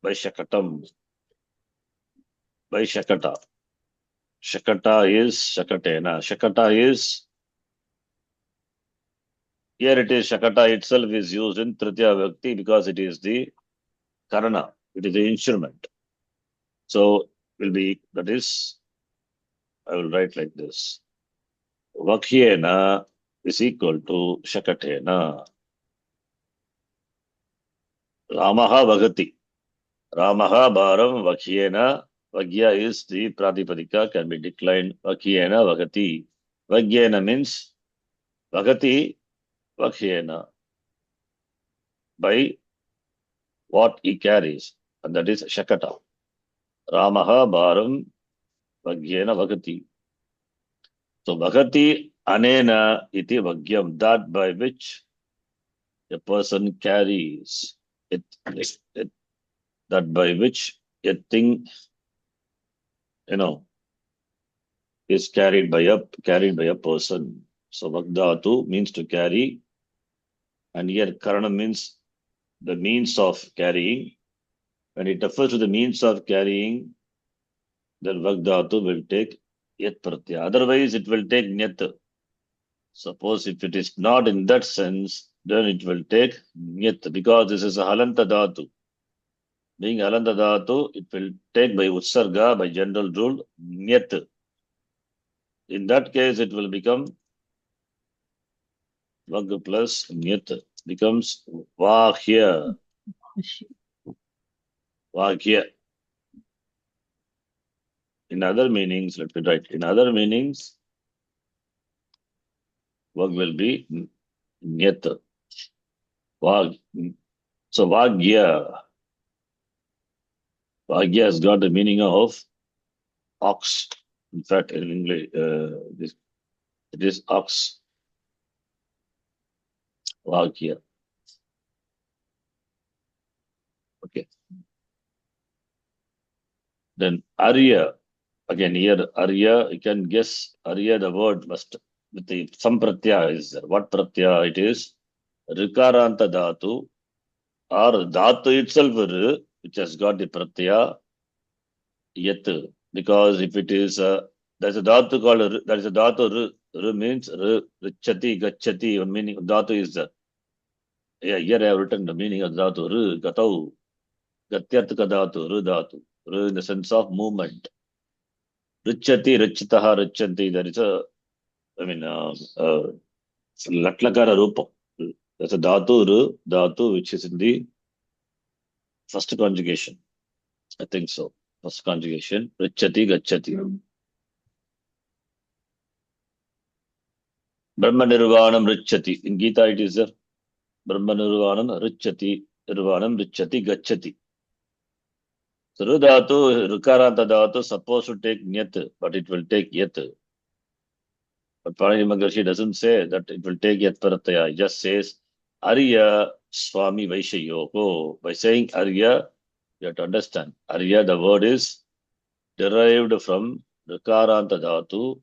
Shakatam. By Shakata. Shakata is Shakatena. Shakata is, here it is, Shakata itself is used in Tritiya Vyakti because it is the Karana. It is the instrument. So, will be, that is, I will write like this. Vakhyena is equal to Shakatena. Ramaha Bhagati. Ramaha Bharam Vakhyena. Vagya is the Pratipadika, can be declined. Vakhyena Vagati. Vagyena means Vagati Vakhyena. By what he carries. And that is Shakata. Ramaha Bharam Vagyena Vagati. So Vagati Anena iti Vagyam. That by which a person carries it, that by which a thing, is carried by a person. So Vagdhatu means to carry, and here Karana means the means of carrying. When it refers to the means of carrying, then Vagdhatu will take Yat Pratyaya. Otherwise, it will take Nyat. Suppose if it is not in that sense, then it will take Nyat, because this is a Halanta Dhatu. Being Halanta Dhatu, it will take by Utsarga, by general rule, Nyat. In that case, it will become Vag plus Nyat, becomes Vahya. Vahya. In other meanings, let me write. In other meanings, Vag will be Nyat. Vag. So Vagya. Vagya has got the meaning of ox. In fact, in English, it is ox. Vagya. Okay. Then Arya. Again, here Arya, you can guess Arya, the word must, with the, some pratyaya is there. What pratyaya it is? Rikaranta dhatu, or dhatu itself, which has got the pratyaya yet. Because if it is, there's a dhatu called, there is a dhatu, means richati, gachati, one meaning dhatu is the, yeah, here I have written the meaning of dhatu, gatau, gatyarthaka dhatu, dhatu, in the sense of movement. Richati, richitaha, richanti, there is a, I mean, latlakara rupam. There's a dhatu, which is in the first conjugation. I think so. First conjugation. Richati, gachati. Brahma nirvanam richati. In Gita it is there. Brahma nirvanam richati. Nirvanam richati, gachati. So dhatu, rukaranta dhatu, supposed to take nyat, but it will take yat. But Panini Maharshi doesn't say that it will take yat pratyaya. He just says Arya Swami Vaishyayoho. By saying Arya, you have to understand. Arya, the word is derived from Rikaranta Dhatu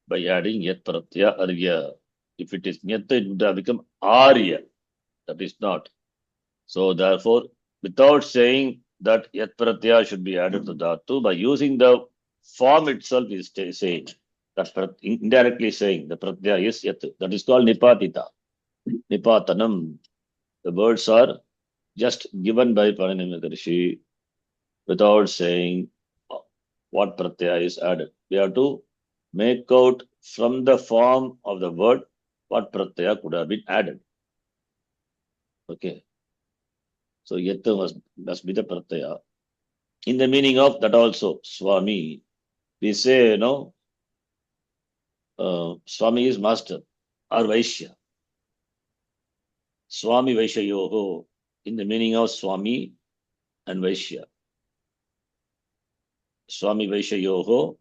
by adding Yat Pratyaya Arya. If it is Nyat, it would have become Arya. That is not. So therefore, without saying that Yat Pratyaya should be added to Dhatu, by using the form itself is saying, that indirectly saying the Pratyaya is Yat. That is called Nipatita. Nipatanam. The words are just given by Panini Maharshi without saying what pratyaya is added. We have to make out from the form of the word what pratyaya could have been added. Okay. So yata must be the pratyaya. In the meaning of that also, Swami, we say, Swami is master or Vaishya. Swami Vaishyayoho, in the meaning of Swami and Vaishya. Swami Vaishyayoho,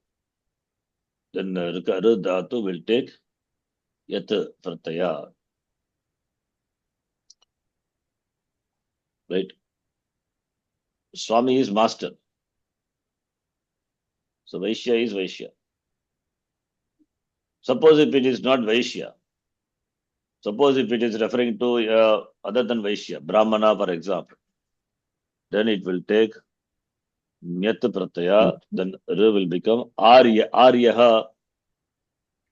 then Dhatu will take Yat Pratyaya. Right? Swami is master. So Vaishya is Vaishya. Suppose if it is not Vaishya, suppose if it is referring to other than Vaishya, Brahmana for example, then it will take Nyat Pratyaya, then R will become Arya. Aryaha.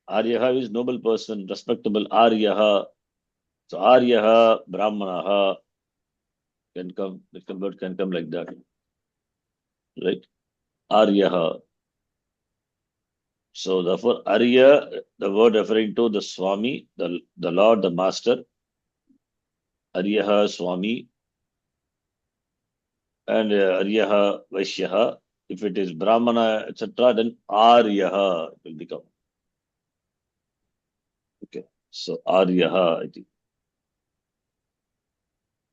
Aryaha is noble person, respectable Aryaha. So Aryaha, Brahmanaha can come, the word can come like that. Right? Aryaha. So therefore, Arya, the word referring to the Swami, the Lord, the Master, Aryaha Swami, and Aryaha Vaishyaha. If it is Brahmana, etc., then Aryaha will become. Okay. So Aryaha, I think.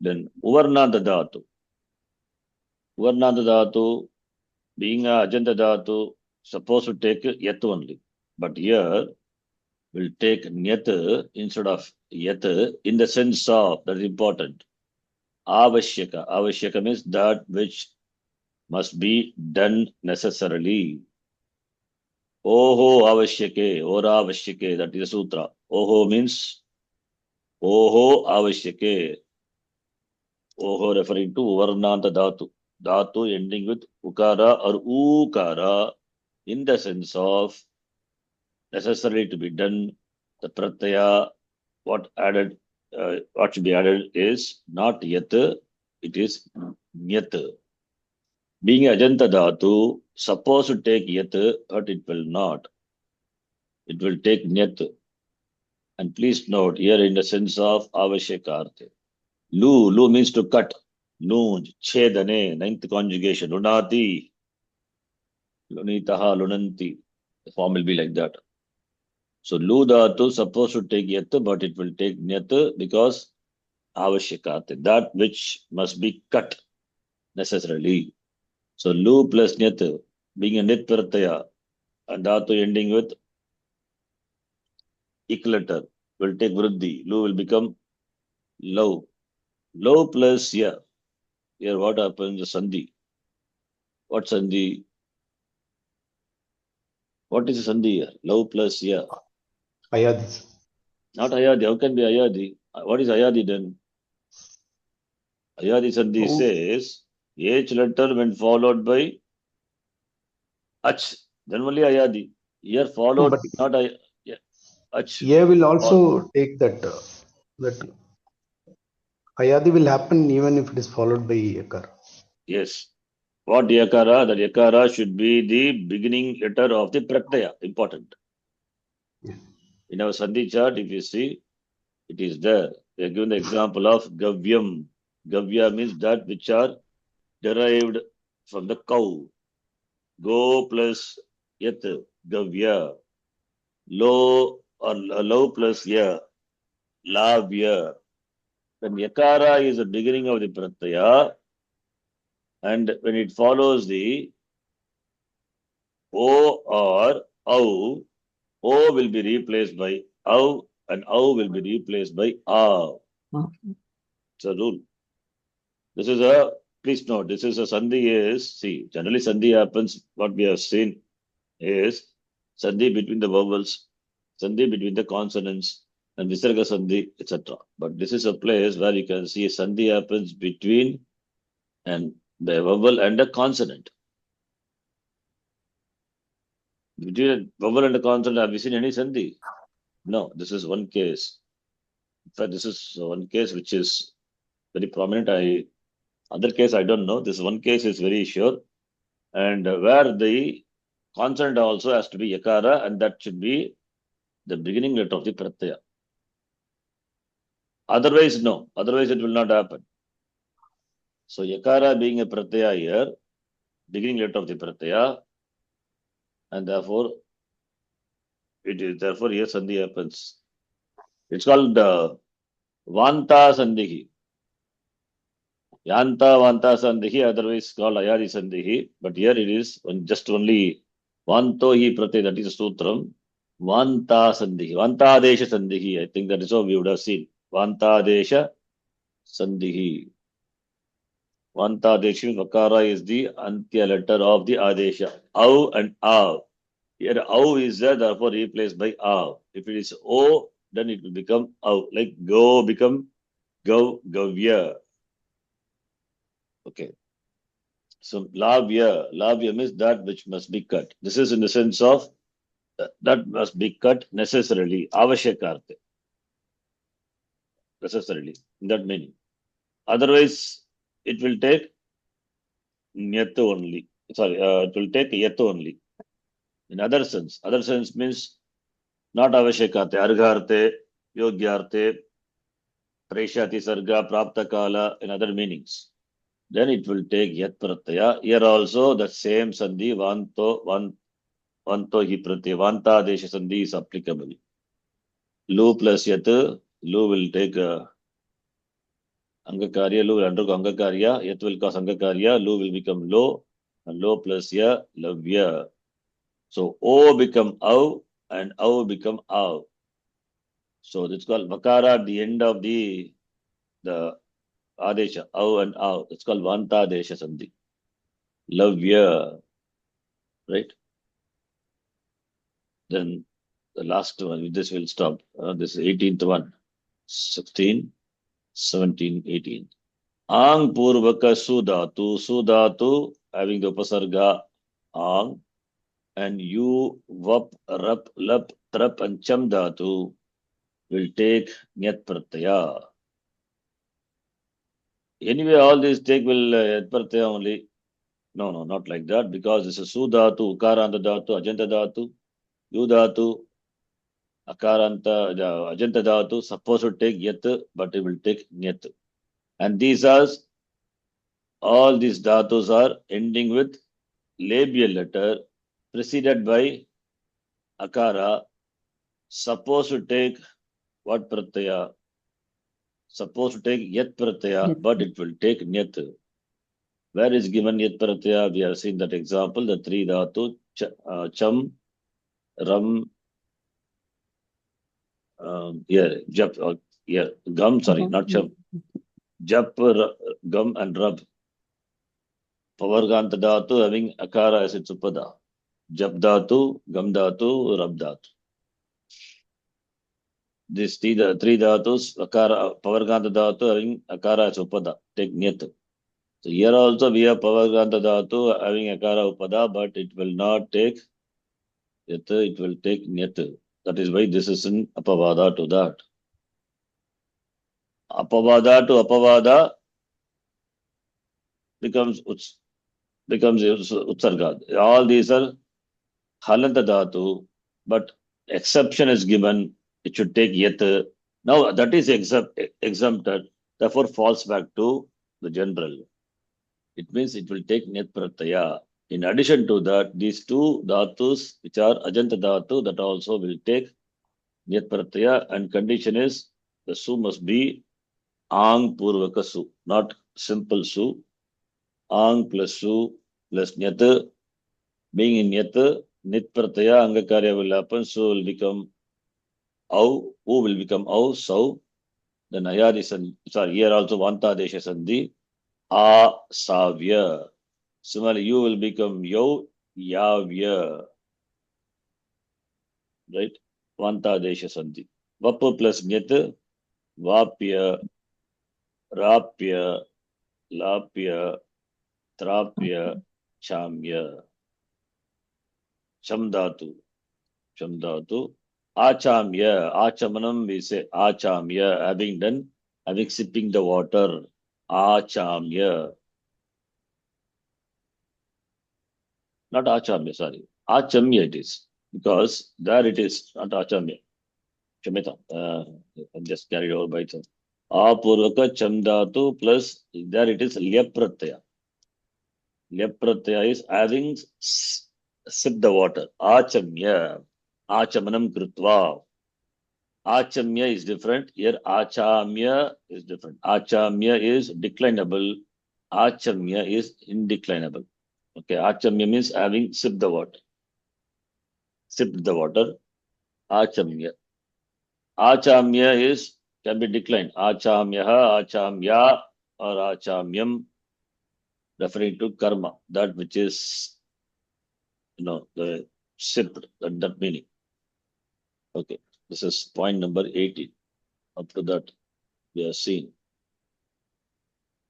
Then Uvarnada Dhatu. Uvarnada Dhatu, being a Ajanta Dhatu, supposed to take Yat only. But here, will take Nyat instead of Yat in the sense of, that is important, Avashyaka. Avashyaka means that which must be done necessarily. Oho avashyake, ora avashyake, that is a sutra. Oho means Oho avashyake. Oho referring to Varnanta Dhatu. Dhatu ending with Ukara or Ukara in the sense of necessary to be done. The Pratyaya, what should be added is not Yat, it is Nyat. Being Ajanta Dhatu, supposed to take Yat, but it will not. It will take Nyat. And please note here in the sense of Avashyakarte. Lu means to cut. Noon, chedane, ninth conjugation. Lunati, lunitaha, lunanti. The form will be like that. So lu dhatu supposed to take yat, but it will take nyat because avashyakate, that which must be cut necessarily. So lu plus nyat being a nit pratyaya and dhatu ending with ik letter will take vriddhi. Lu will become low. Low plus ya. Here what happens? The sandhi. What sandhi? What is the sandhi here? Low plus ya. Ayadis. Not ayadi. How can be ayadi? What is ayadi then? Ayadi sandhi Oh, says H letter when followed by ach. Then only ayadi. Here no, followed but not yeah, ach. A will Or also take that Ayadi will happen even if it is followed by Yakar. yes. What yakara? That yakara should be the beginning letter of the pratyaya. Important. Yeah. In our sandhi chart, if you see, it is there. They are given the example of gavyam. Gavya means that which are derived from the cow. Go plus yat, gavya. Low or low plus ya, lavya. Then yakara is the beginning of the pratyaya, and when it follows the o or au, o will be replaced by au, and au will be replaced by a. Okay. It's a rule. This is a please note. This is a sandhi is see generally sandhi happens. What we have seen is sandhi between the vowels, sandhi between the consonants, and visarga sandhi, etc. But this is a place where you can see sandhi happens between and the vowel and a consonant. Between a vowel and a consonant, have you seen any sandhi? No, this is one case. In fact, this is one case which is very prominent. Other case I don't know. This one case is very sure, and where the consonant also has to be yakara, and that should be the beginning letter of the pratyaya. Otherwise, no. Otherwise, it will not happen. So yakara being a pratyaya here, beginning letter of the pratyaya, and therefore here sandhi happens. It's called vanta sandhi. Yanta vanta sandhi, otherwise called ayadi sandhi. But here it is just only vanto hi pratyaya, that is a sutram. Vanta sandhi, vanta desha sandhi. I think that is how we would have seen. Vanta desha sandhi. Vanta desha vakara is the antya letter of the adesha. Au and av. Here au is there, therefore replaced by av. If it is o, then it will become au. Like go become gav, gavya. Okay. So lavya means that which must be cut. This is in the sense of that must be cut necessarily. Avashyakarte. Necessarily. In that meaning. Otherwise, it will take nyat only. Sorry, it will take yat only. In other sense means not avashyakate, argharte, yogyarte, preshati sarga, prapta kala, in other meanings. Then it will take yat pratyaya. Here also the same sandhi, vanto hi pratyaya, vanta desha sandhi is applicable. Lu plus yat, lu will take angakarya, lu will undergo angakarya, yat will cause angakarya, lu will become lo, and lo plus ya, lavya. So O become Au and Au become Au. So it's called Vakara at the end of the Adesha, Au and Au. It's called Vanta Desha Sandhi. Lavya. Right? Then the last one, with this we'll stop. This is 18th one. 16, 17, 18. Ang purvaka sudhatu having the upasarga ang, and you, vap, rap, lap, trap, and cham dhatu will take nyat pratyaya. Anyway, all these take will nyat pratyaya only. No, not like that, because this is sudhatu, ukaranta dhatu, ajanta dhatu, yu dhatu, akaranta, ajanta dhatu, supposed to take yat, but it will take nyat. And these are, all these dhatus are ending with labial letter preceded by akara, supposed to take what pratyaya? Supposed to take yat pratyaya, Yat. but it will take nyat. Where is given yat pratyaya? We have seen that example, the three dhatu, cham, ram, jap, gum, sorry, not cham. Jap, gum, and rab. Pavarganta dhatu having akara as its upada. Jap dhatu, gam dhatu, rab dhatu. These three dhatus, akara, pavarganta dhatu having akara as upada, take nyat. So here also we have pavarganta dhatu having akara upada, but it will not take yat, it will take nyat. That is why this is an apavada to that. Apavada to apavada becomes utsarga. All these are halanta dhatu, but exception is given. It should take yat. Now that is exempted, therefore falls back to the general. It means it will take nyat pratyaya. In addition to that, these two dhatus, which are ajanta dhatu, that also will take nyat pratyaya, and condition is the su must be ang purvaka su, not simple su. Ang plus su plus nyat, being in nyat, nit pratyaya, angakarya will happen, so will become au, u will become au, sau. Then ayadi sandhi, sorry, here also vanta desha sandhi, a savya. Similarly, you will become yo, yavya. Right? Vanta desha sandhi. Vapu plus nyat, vapya, rapya, lapya, trapya, chamya. Chamdatu. Achamya. Achamanam, we say achamya, having sipping the water. Achamya. Not achamya, sorry. Achamya it is. Because there it is, not achamya. Chamita. I'm just carried over by it. Apurvaka chamdatu plus there it is lyapratyaya. Lyapratyaya is having sip the water. Achamya. Achamanam kritva. Achamya is different. Here achamya is different. Achamya is declinable. Achamya is indeclinable. Okay, achamya means having sipped the water. Sipped the water. Achamya. Achamya is can be declined. Achamyaha, achamya, or achamyam, referring to karma, that which is, the sipped, that meaning. Okay, this is point number 18. Up to that, we are seeing.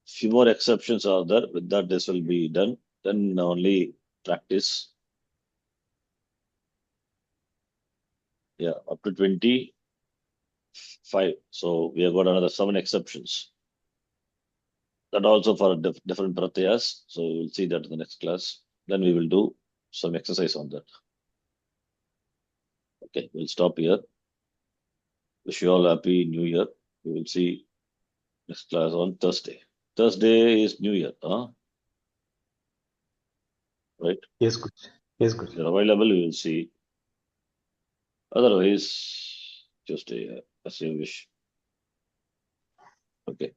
Few more exceptions are there. With that, this will be done. Then only practice. Yeah, up to 25. So we have got another 7 exceptions. That also for different pratyas. So we'll see that in the next class. Then we will do some exercise on that. Okay, we'll stop here. Wish you all happy New Year. We will see next class on Thursday. Thursday is New Year, huh? Right? Yes, Guruji. Yes, Guruji. If you're available, we will see. Otherwise, Tuesday, as you wish. Okay.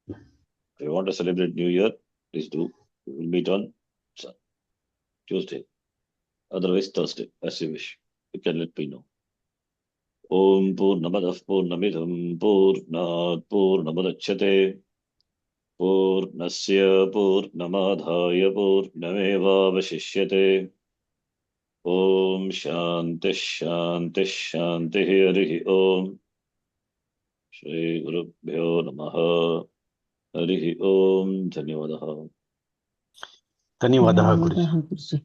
If you want to celebrate New Year, please do. We will meet on Tuesday. Otherwise, Thursday, as you wish. You can let me know. Om Purnamadah Purnamidam Purnat Purnamadachyate Purnasya Purnamadhaya Purnameva Vashishyate Om Shanti Shanti Shanti Harihi Om Shri Gurubhyo Namaha Harihi Om Dhanyavadaha. ಧನ್ಯವಾದ ಗುರುಜಿ. ಧನ್ಯವಾದ ಗುರುಜಿ.